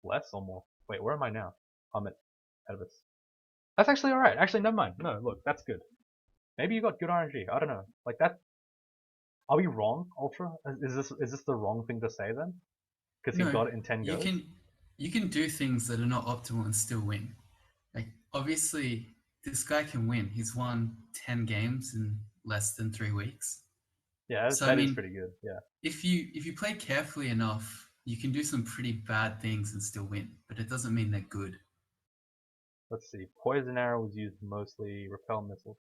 Less or more? Wait, where am I now? I'm at Adabas. That's actually alright. Actually, never mind. No, look, that's good. Maybe you got good RNG. I don't know. Like that. Are we wrong, Ultra? Is this the wrong thing to say then? Because he No, got it in 10 you goes? can you can do things that are not optimal and still win. Like obviously, this guy can win. He's won 10 games in less than 3 weeks. Yeah, So I that is mean, pretty good. Yeah. if you play carefully enough, you can do some pretty bad things and still win. But it doesn't mean they're good. Let's see. Poison arrow was used mostly. Repel missile.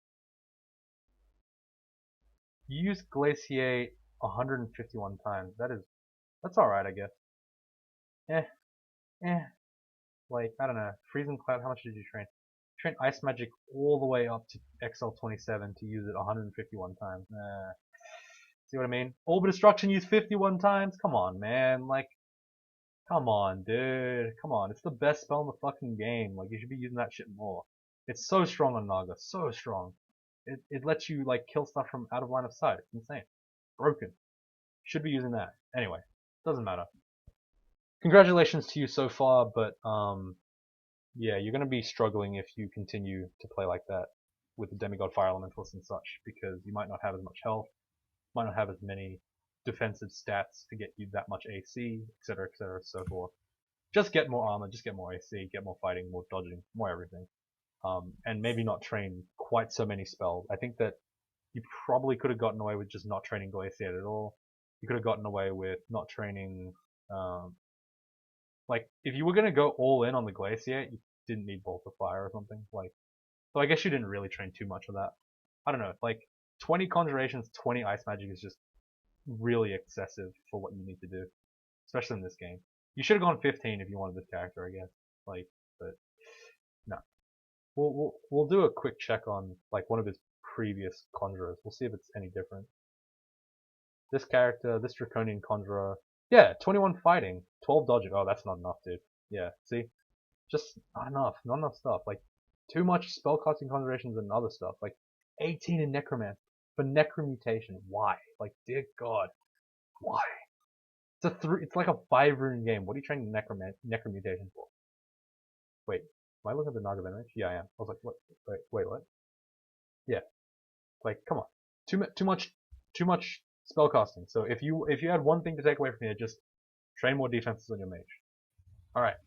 You used glaciate 151 times. That's alright, I guess. Eh, eh. Like, I don't know. Freezing cloud. How much did you train? Train ice magic all the way up to XL27 to use it 151 times. See what I mean? Orb destruction used 51 times. Come on, man. Like, come on, dude. Come on. It's the best spell in the fucking game. Like, you should be using that shit more. It's so strong on Naga. So strong. It lets you, like, kill stuff from out of line of sight. It's insane. Broken. Should be using that. Anyway. Doesn't matter. Congratulations to you so far, but, yeah, you're gonna be struggling if you continue to play like that with the Demigod Fire Elementals and such, because you might not have as much health, might not have as many defensive stats to get you that much AC, etc., so forth. Just get more armor, just get more AC, get more fighting, more dodging, more everything. And maybe not train quite so many spells. I think that you probably could have gotten away with just not training Glaciate at all. You could have gotten away with not training, Like, if you were gonna go all in on the Glacier, you didn't need Bolt of Fire or something. Like, so I guess you didn't really train too much of that. I don't know. Like, 20 Conjurations, 20 Ice Magic is just really excessive for what you need to do, especially in this game. You should have gone 15 if you wanted this character, I guess. Like, but no. We'll do a quick check on like one of his previous conjurers. We'll see if it's any different. This character, this Draconian conjurer, yeah, 21 fighting, 12 dodging. Oh, that's not enough, dude. Yeah, see, just not enough stuff. Like too much spellcasting conjurations and other stuff. Like 18 in necromancy for necromutation. Why? Like, dear God, why? It's like a 5-rune game. What are you training necromutation for? Wait, am I looking at the Naga image? Yeah, I am. I was like, what? Wait, what? Yeah, like, come on, too much spellcasting. So if you had one thing to take away from here, just train more defenses on your mage. All right.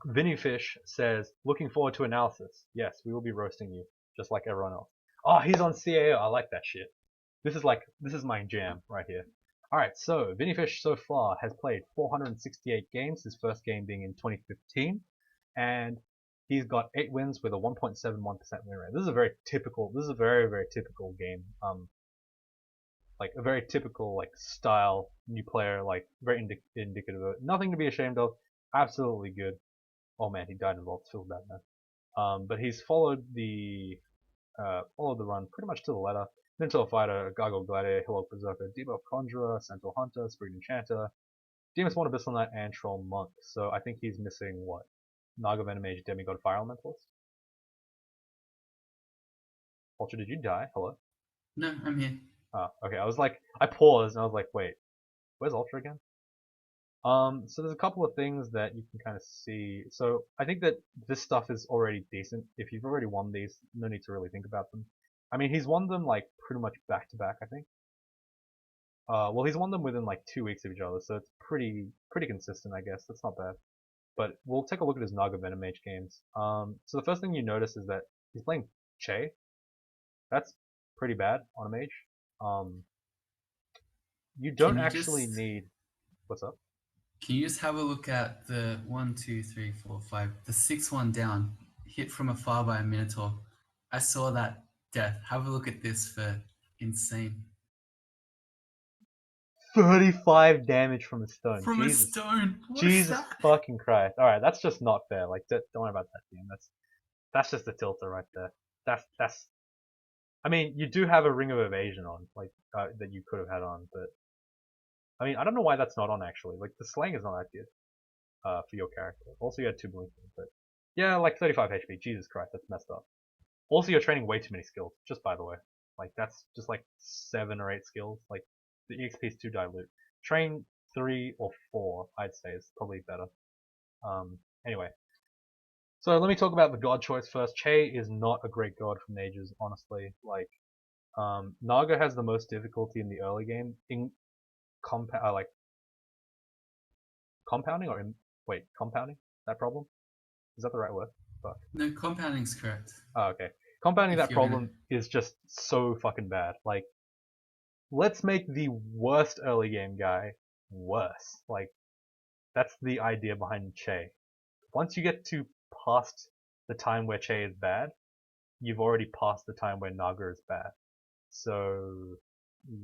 Vinny Fish says, looking forward to analysis. Yes, we will be roasting you, just like everyone else. Oh, he's on CAO. I like that shit. This is my jam right here. Alright, so Vinny Fish so far has played 468 games, his first game being in 2015, and he's got 8 wins with a 1.71% win rate. This is a very, very typical game. Like a very typical like style new player, like very indicative of it. Nothing to be ashamed of. Absolutely good. Oh man, he died in Vault. Feels bad, man. But he's followed the run pretty much to the letter. Mental Fighter, Gargoyle Gladiator, Hillock Berserker, Debuff Conjurer, Sentinel Hunter, Spirit Enchanter, Demon Spawn Abyssal Knight, and Troll Monk. So I think he's missing what? Naga Venomage, Demigod Fire Elementalist? Ultra, did you die? Hello? No, I'm here. Oh, okay. I paused and I was like, wait, where's Ultra again? So there's a couple of things that you can kind of see. So I think that this stuff is already decent. If you've already won these, no need to really think about them. I mean, he's won them like pretty much back to back, I think. Well, he's won them within like 2 weeks of each other, so it's pretty consistent, I guess. That's not bad. But we'll take a look at his Naga Venomage games. So the first thing you notice is that he's playing Che. That's pretty bad on a mage. You don't actually need. What's up? Can you just have a look at the 1, 2, 3, 4, 5, the 6th one down, hit from afar by a Minotaur? I saw that death. Have a look at this for insane. 35 damage from a stone. From Jesus. a stone. What Jesus is that? fucking Christ. All right, that's just not fair. Like, don't worry about that team. That's just a tilter right there. That's. I mean, you do have a Ring of Evasion on, like that you could have had on, but I mean, I don't know why that's not on actually. Like, the slang is not that good for your character. Also, you had 2 blinking, but yeah, like 35 HP. Jesus Christ, that's messed up. Also, you're training way too many skills. Just by the way, like that's just like 7 or 8 skills. Like the EXP is too dilute. Train 3 or 4, I'd say, is probably better. Anyway, so let me talk about the god choice first. Che is not a great god for mages, honestly. Like, Naga has the most difficulty in the early game in compounding or compounding that problem. Is that the right word? Fuck. No, compounding's correct. Oh, okay. Compounding If that you're problem is just so fucking bad. Like, let's make the worst early game guy worse. Like, that's the idea behind Che. Once you get to past the time where Che is bad, you've already passed the time where Naga is bad. So,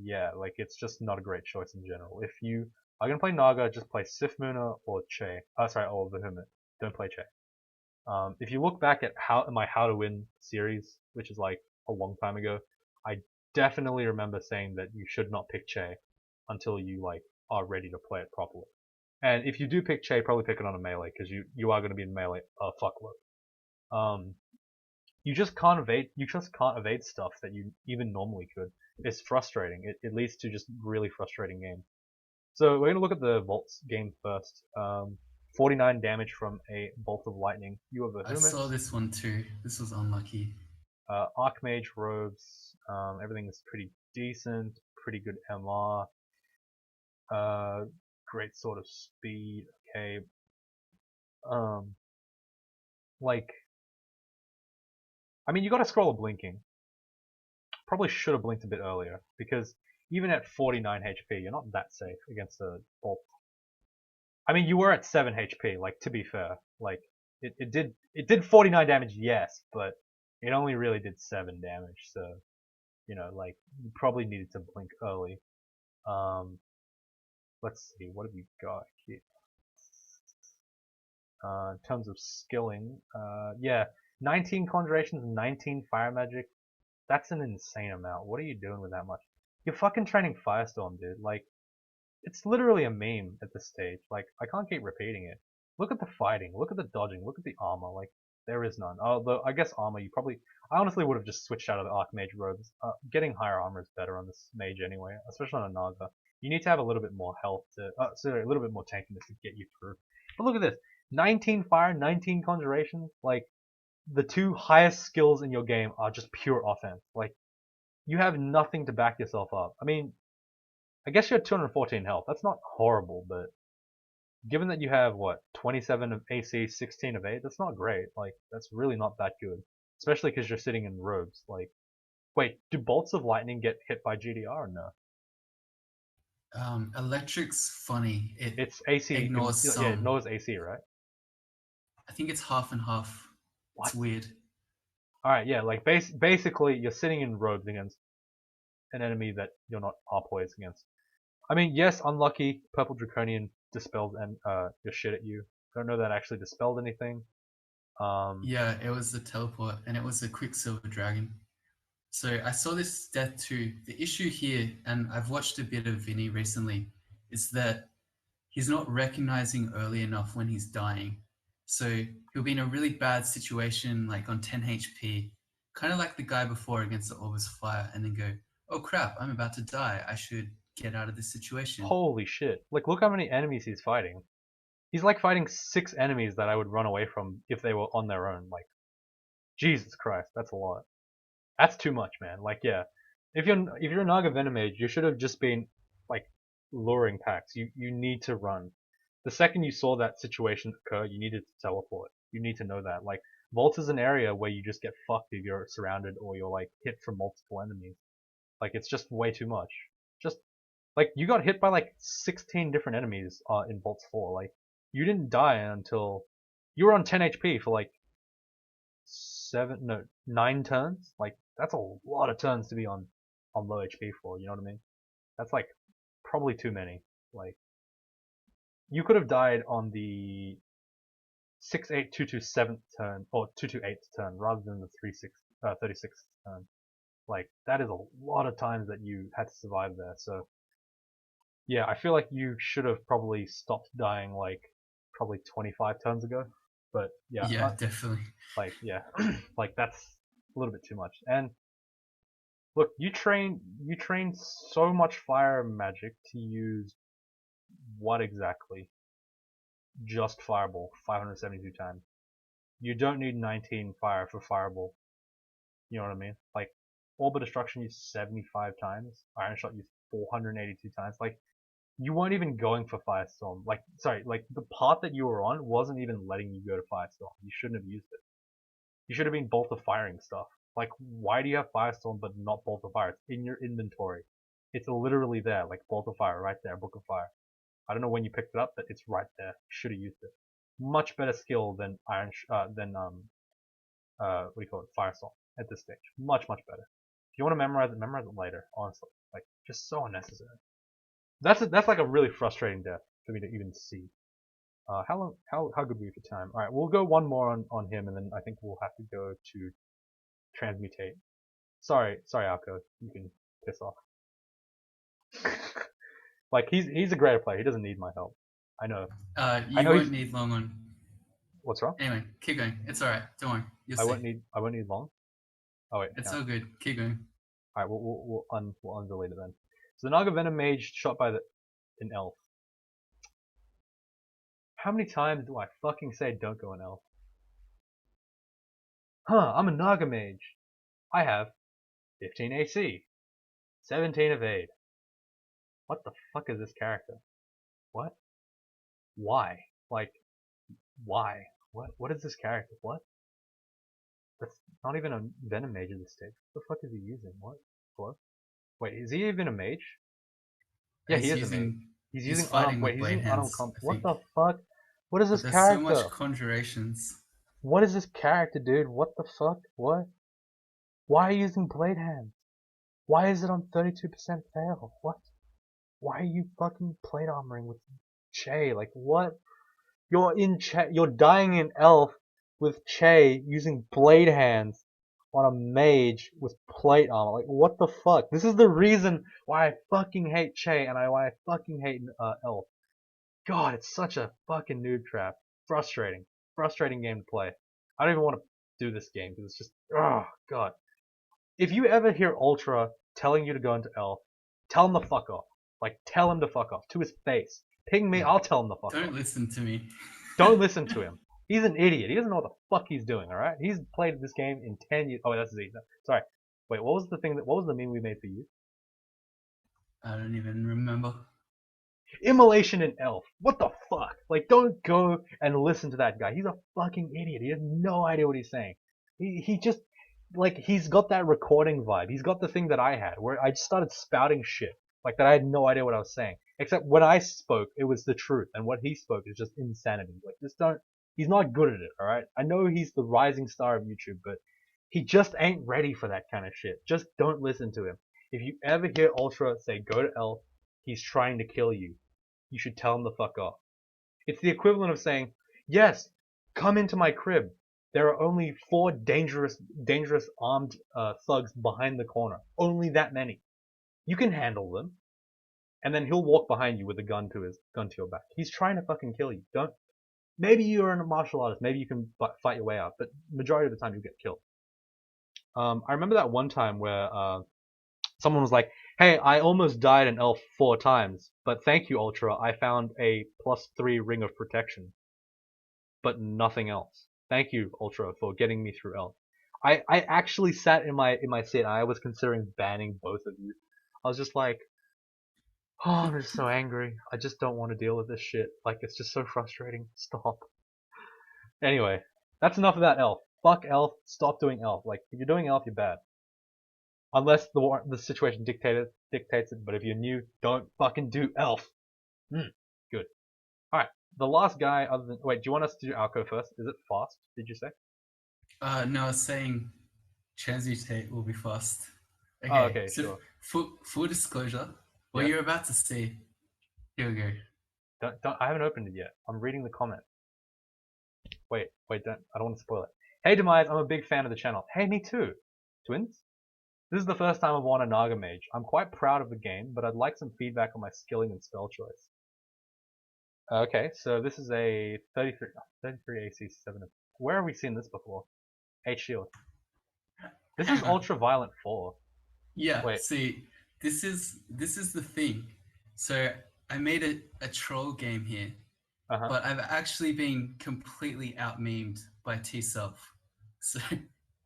yeah, like, it's just not a great choice in general. If you are gonna play Naga, just play Sifmuna or Che. Or Vehement. Don't play Che. If you look back at my How to Win series, which is like a long time ago, I definitely remember saying that you should not pick Che until you like are ready to play it properly. And if you do pick Che, probably pick it on a melee because you are going to be in melee a fuckload. You just can't evade stuff that you even normally could. It's frustrating. It leads to just really frustrating games. So we're going to look at the Vaults game first. 49 damage from a bolt of lightning. You have a I saw this one too. This was unlucky. Archmage robes. Everything is pretty decent. Pretty good MR. Great sort of speed. Okay. Like, I mean, you got to scroll a blinking. Probably should have blinked a bit earlier because even at 49 HP, you're not that safe against a bolt. I mean, you were at 7 HP. Like, to be fair, like it did 49 damage, yes, but it only really did 7 damage. So like you probably needed to blink early. Um, let's see, what have you got here? In terms of skilling, yeah, 19 conjurations, 19 fire magic. That's an insane amount. What are you doing with that much? You're fucking training Firestorm, dude. Like, it's literally a meme at this stage. Like, I can't keep repeating it. Look at the fighting. Look at the dodging. Look at the armor. Like, there is none. Although, I guess armor, I honestly would have just switched out of the Archmage robes. Getting higher armor is better on this mage anyway, especially on a Naga. You need to have a little bit more health sorry, a little bit more tankiness to get you through. But look at this. 19 fire, 19 conjuration. Like, the two highest skills in your game are just pure offense. Like, you have nothing to back yourself up. I mean, I guess you're at 214 health. That's not horrible, but given that you have, what, 27 of AC, 16 of 8, that's not great. Like, that's really not that good. Especially because you're sitting in robes. Like, wait, do bolts of lightning get hit by GDR or no? Electric's funny. It It's AC. ignores Yeah, it some. knows AC, right? I think it's half and half. What? It's weird. Alright, yeah, like, basically, you're sitting in robes against an enemy that you're not poised against. I mean, yes, unlucky, Purple Draconian dispelled and your shit at you. Don't know that actually dispelled anything. Yeah, it was the teleport, and it was a Quicksilver Dragon. So I saw this death too. The issue here, and I've watched a bit of Vinny recently, is that he's not recognizing early enough when he's dying. So he'll be in a really bad situation, like on 10 HP, kind of like the guy before against the Orbis of Fire, and then go, oh crap, I'm about to die. I should get out of this situation. Holy shit. Like, look how many enemies he's fighting. He's like fighting 6 enemies that I would run away from if they were on their own. Like, Jesus Christ, that's a lot. That's too much, man. Like, yeah. If you're a Naga Venom Mage, you should have just been, like, luring packs. You need to run. The second you saw that situation occur, you needed to teleport. You need to know that. Like, Vault is an area where you just get fucked if you're surrounded or you're, like, hit from multiple enemies. Like, it's just way too much. Just, like, you got hit by, like, 16 different enemies in Vault 4. Like, you didn't die until you were on 10 HP for, like, 9 turns. Like, that's a lot of turns to be on low HP for. You know what I mean? That's, like, probably too many. Like, you could have died on the 6-8-2-2-7th turn or 2-2-8th turn rather than the 36th turn. Like, that is a lot of times that you had to survive there. So yeah, I feel like you should have probably stopped dying like probably 25 turns ago. But yeah, Yeah, definitely. like, yeah, like, that's a little bit too much. And look, you train so much fire magic to use what exactly? Just fireball 572 times. You don't need 19 fire for fireball. You know what I mean? Like, Orb of Destruction used 75 times. Iron Shot used 482 times. Like, you weren't even going for Firestorm. Like, sorry, like, the path that you were on wasn't even letting you go to Firestorm. You shouldn't have used it. You should have been Bolt of Firing stuff. Like, why do you have Firestorm but not Bolt of Fire? It's in your inventory. It's literally there, like Bolt of Fire right there, Book of Fire. I don't know when you picked it up, but it's right there. Should have used it. Much better skill than what do you call it, Firestorm at this stage. Much better. If you want to memorize it later. Honestly, like, just so unnecessary. That's like a really frustrating death for me to even see. How good were you for time? All right, we'll go one more on him, and then I think we'll have to go to transmutate. Sorry, Alco, you can piss off. Like, he's a great player. He doesn't need my help. I know. I You know won't he's. need long on. What's wrong? Anyway, keep going. It's all right. Don't worry. You'll I see. won't need long. Oh wait, It's count. all good. Keep going. All right, we'll undelete it then. So the Naga Venom Mage shot by an elf. How many times do I fucking say don't go an elf? Huh, I'm a Naga Mage. I have 15 AC, 17 evade. What the fuck is this character? What? Why? Like, why? What is this character? What? That's not even a Venom Mage at this stage. What the fuck is he using? What? Wait, is he even a mage? Yeah, he He's is a mage. using He's He's using fighting wait, with he's blade using unarmed hands, combat. I What think. the fuck? What is But this there's so much character? conjurations. What is this character, dude? What the fuck? What? Why are you using blade hands? Why is it on 32% fail? What? Why are you fucking plate armoring with Che? Like what? You're in Che. You're dying in Elf with Che using blade hands on a mage with plate armor. Like what the fuck? This is the reason why I fucking hate Che and why I fucking hate Elf. God, it's such a fucking noob trap. Frustrating. Frustrating game to play. I don't even want to do this game because it's just, oh god. If you ever hear Ultra telling you to go into Elf, tell him to fuck off. Like, tell him to fuck off to his face. Ping me, Yeah. I'll tell him to fuck Don't off. listen to me. Don't listen to him. He's an idiot. He doesn't know what the fuck he's doing. All right. He's played this game in 10 years. Oh, that's Z. Sorry. Wait. What was the thing that? What was the meme we made for you? I don't even remember. Immolation in Elf. What the fuck? Like, don't go and listen to that guy. He's a fucking idiot. He has no idea what he's saying. He just like he's got that recording vibe. He's got the thing that I had where I just started spouting shit like that. I had no idea what I was saying. Except when I spoke, it was the truth, and what he spoke is just insanity. Like, just don't. He's not good at it. All right. I know he's the rising star of YouTube, but he just ain't ready for that kind of shit. Just don't listen to him. If you ever hear Ultra say go to Elf, he's trying to kill you. You should tell him to fuck off. It's the equivalent of saying, yes, come into my crib. There are only 4 dangerous armed thugs behind the corner. Only that many. You can handle them. And then he'll walk behind you with a gun to your back. He's trying to fucking kill you. Don't. Maybe you're a martial artist. Maybe you can fight your way out. But majority of the time you get killed. I remember that one time where someone was like, hey, I almost died in Elf 4 times, but thank you, Ultra. I found a +3 ring of protection, but nothing else. Thank you, Ultra, for getting me through Elf. I actually sat in my seat and I was considering banning both of you. I was just like, oh, I'm just so angry. I just don't want to deal with this shit. Like, it's just so frustrating. Stop. Anyway, that's enough of that Elf. Fuck Elf. Stop doing Elf. Like, if you're doing Elf, you're bad. Unless the situation dictates it, but if you're new, don't fucking do Elf. Good. Alright, the last guy other than... Wait, do you want us to do Alco first? Is it fast, did you say? No, I was saying transmutate will be fast. Okay, Oh, okay, so sure. full disclosure, what Yeah. you're about to see, here we go. I haven't opened it yet. I'm reading the comment. Wait, I don't want to spoil it. Hey Demise, I'm a big fan of the channel. Hey, me too. Twins? This is the first time I've won a Naga Mage. I'm quite proud of the game, but I'd like some feedback on my skilling and spell choice. Okay, so this is a 33 AC 7. Where have we seen this before? H shield. This is UltraViolent4. Yeah, Wait. see, this is the thing. So I made a troll game here, but I've actually been completely out-memed by T-Self. So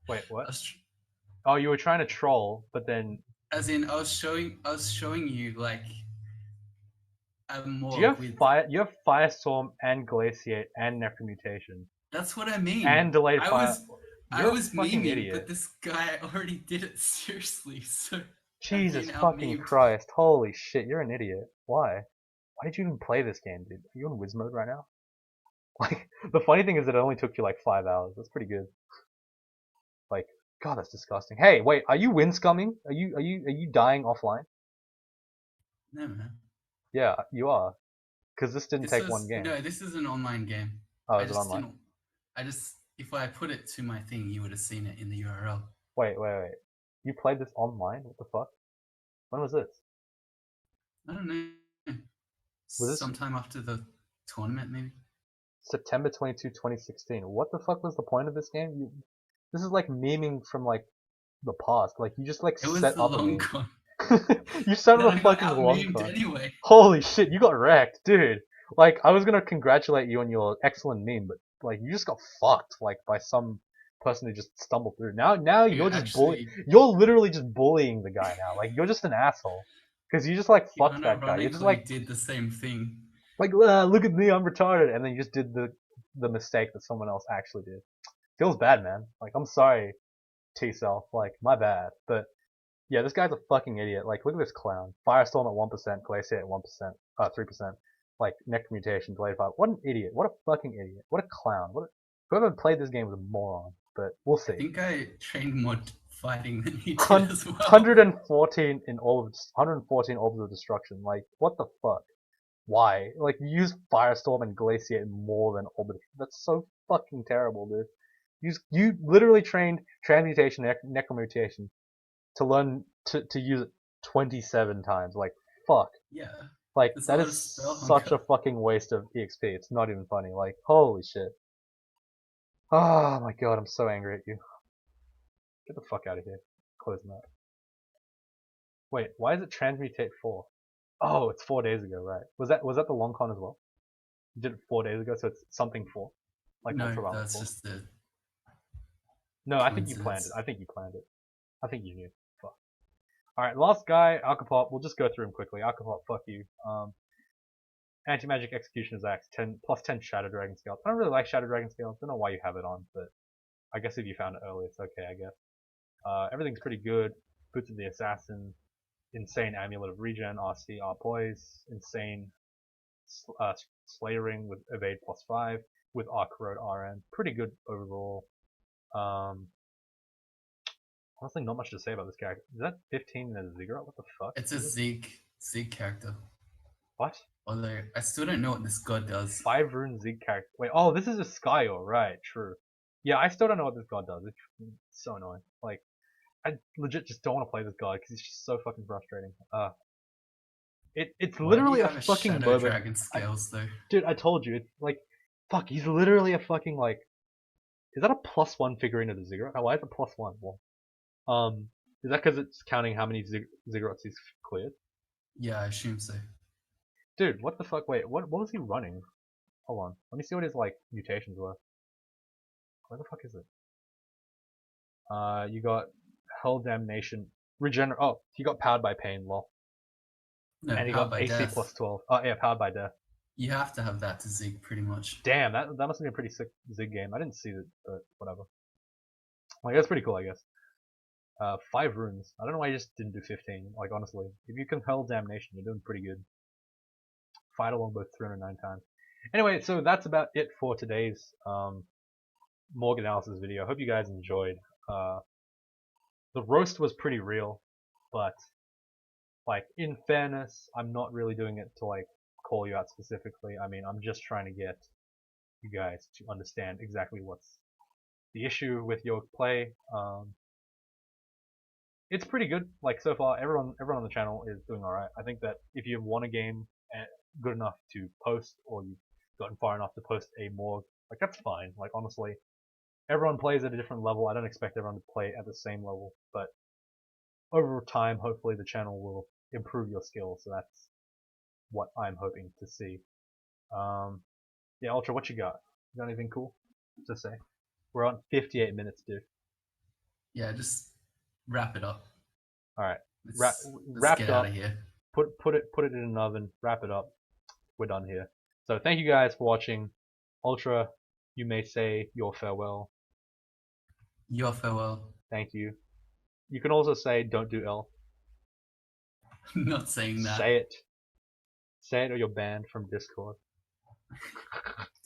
Wait, what? I was Oh, you were trying to troll, but then... as in, I was showing you like a Do you morgue have with. you have Firestorm and Glaciate and Necromutation That's what I mean. and delayed I fire. You're a was fucking memeing, idiot. but this guy already did it seriously. So I've Jesus been fucking out-memed. Christ! Holy shit! You're an idiot. Why? Why did you even play this game, dude? Are you in Wiz mode right now? Like, the funny thing is that it only took you like 5 hours. That's pretty good. Like, God, that's disgusting. Hey, wait, are you win scumming? Are you dying offline? No man. Yeah, you are. Because this didn't This take one was game. no. This is an online game. Oh, I is it just online? didn't. I just if I put it to my thing, you would have seen it in the URL. Wait. You played this online? What the fuck? When was this? I don't know. Was this Sometime after the tournament, maybe. September 22, 2016? What the fuck was the point of this game? This is like memeing from like the past. Like you just like It was set the up a long meme. con. You set Then up I a got fucking out long memed con. anyway. Holy shit, you got wrecked, dude. Like I was gonna congratulate you on your excellent meme, but like you just got fucked like by some person who just stumbled through. Now You you're just actually, You're literally just bullying the guy now. Like you're just an asshole because you just like you fucked that guy. You're just like did the same thing. look at me, I'm retarded, and then you just did the mistake that someone else actually did. Feels bad, man. Like I'm sorry, T-Self. Like my bad, but yeah, this guy's a fucking idiot. Like look at this clown. Firestorm at 1%, Glaciate at 1%. 3%. Like neck mutation, delayed 5. What an idiot! What a fucking idiot! What a clown! Whoever played this game was a moron. But we'll I see. think I trained more fighting than you did Hun- as well. 114 in all of 114 orbs of destruction. Like what the fuck? Why? Like you use Firestorm and Glaciate more than Orbit. That's so fucking terrible, dude. You literally trained Transmutation, Necromutation to learn to use it 27 times. Like fuck. Yeah, Like there's a that lot of is spell such hunker. a fucking waste of EXP. It's not even funny. Like holy shit. Oh my god, I'm so angry at you. Get the fuck out of here. Closing that. Wait, why is it Transmutate 4? Oh, it's 4 days ago, right? Was that the long con as well? You did it 4 days ago, so it's something 4, like No, UltraViolent that's 4. just the No, I think you planned it. coincidence. I think you planned it. I think you knew. Fuck. All right, last guy, Alcapop. We'll just go through him quickly. Alcapop, fuck you. Anti-magic Executioner's Axe, 10 plus 10 Shadow Dragon Scales. I don't really like Shadow Dragon Scales. Don't know why you have it on, but I guess if you found it early, it's okay. I guess. Everything's pretty good. Boots of the Assassin, insane Amulet of Regen, RC, R Poise, insane Slayering with Evade plus 5, with Arc Road RN. Pretty good overall. Honestly, not much to say about this character. Is that 15 as a Ziggurat? What the fuck? It's a Zig character. What? Although I still don't know what this god does. 5 rune Zig character. Wait, oh, this is a Skyor, right? True. Yeah, I still don't know what this god does. It's so annoying. Like, I legit just don't want to play this god because it's just so fucking frustrating. It's Why do literally you a have a fucking Shadow boba. Dragon scales though? Dude, I told you. It's like, fuck, he's literally a fucking like. Is that a +1 figurine of the Ziggurat? Oh, why is it +1? Well, is that because it's counting how many Ziggurats he's cleared? Yeah, I assume so. Dude, what the fuck? Wait, what was he running? Hold on. Let me see what his, like, mutations were. Where the fuck is it? You got Hell Damnation. Oh, he got Powered by Pain, lol. No, And he Powered got by AC Death. plus 12. Oh, yeah, Powered by Death. You have to have that to Zig pretty much. Damn, that must have been a pretty sick Zig game. I didn't see it, but whatever. Like, that's pretty cool, I guess. 5 runes. I don't know why you just didn't do 15. Like, honestly. If you can Hell Damnation, you're doing pretty good. Fight along both 309 times. Anyway, so that's about it for today's Morgue analysis video. I hope you guys enjoyed. The roast was pretty real, but like in fairness, I'm not really doing it to like call you out specifically. I mean, I'm just trying to get you guys to understand exactly what's the issue with your play. It's pretty good. Like so far, everyone on the channel is doing all right. I think that if you won a game good enough to post, or you've gotten far enough to post a Morgue, like that's fine. Like honestly, everyone plays at a different level. I don't expect everyone to play at the same level, but over time, hopefully the channel will improve your skills. So that's what I'm hoping to see. Yeah, Ultra, what you got? You got anything cool to say? We're on 58 minutes, dude. Yeah, just wrap it up. All right, Let's wrapped get up. out of here. Put it in an oven. Wrap it up. We're done here. So thank you guys for watching. Ultra, you may say your farewell. Your farewell. Thank you. You can also say don't do L. I'm not saying that. Say it. Say it or you're banned from Discord.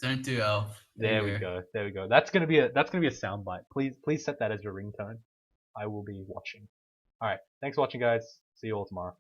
Don't do L. There we go. There we go. That's gonna be a soundbite. Please set that as your ringtone. I will be watching. Alright, thanks for watching guys. See you all tomorrow.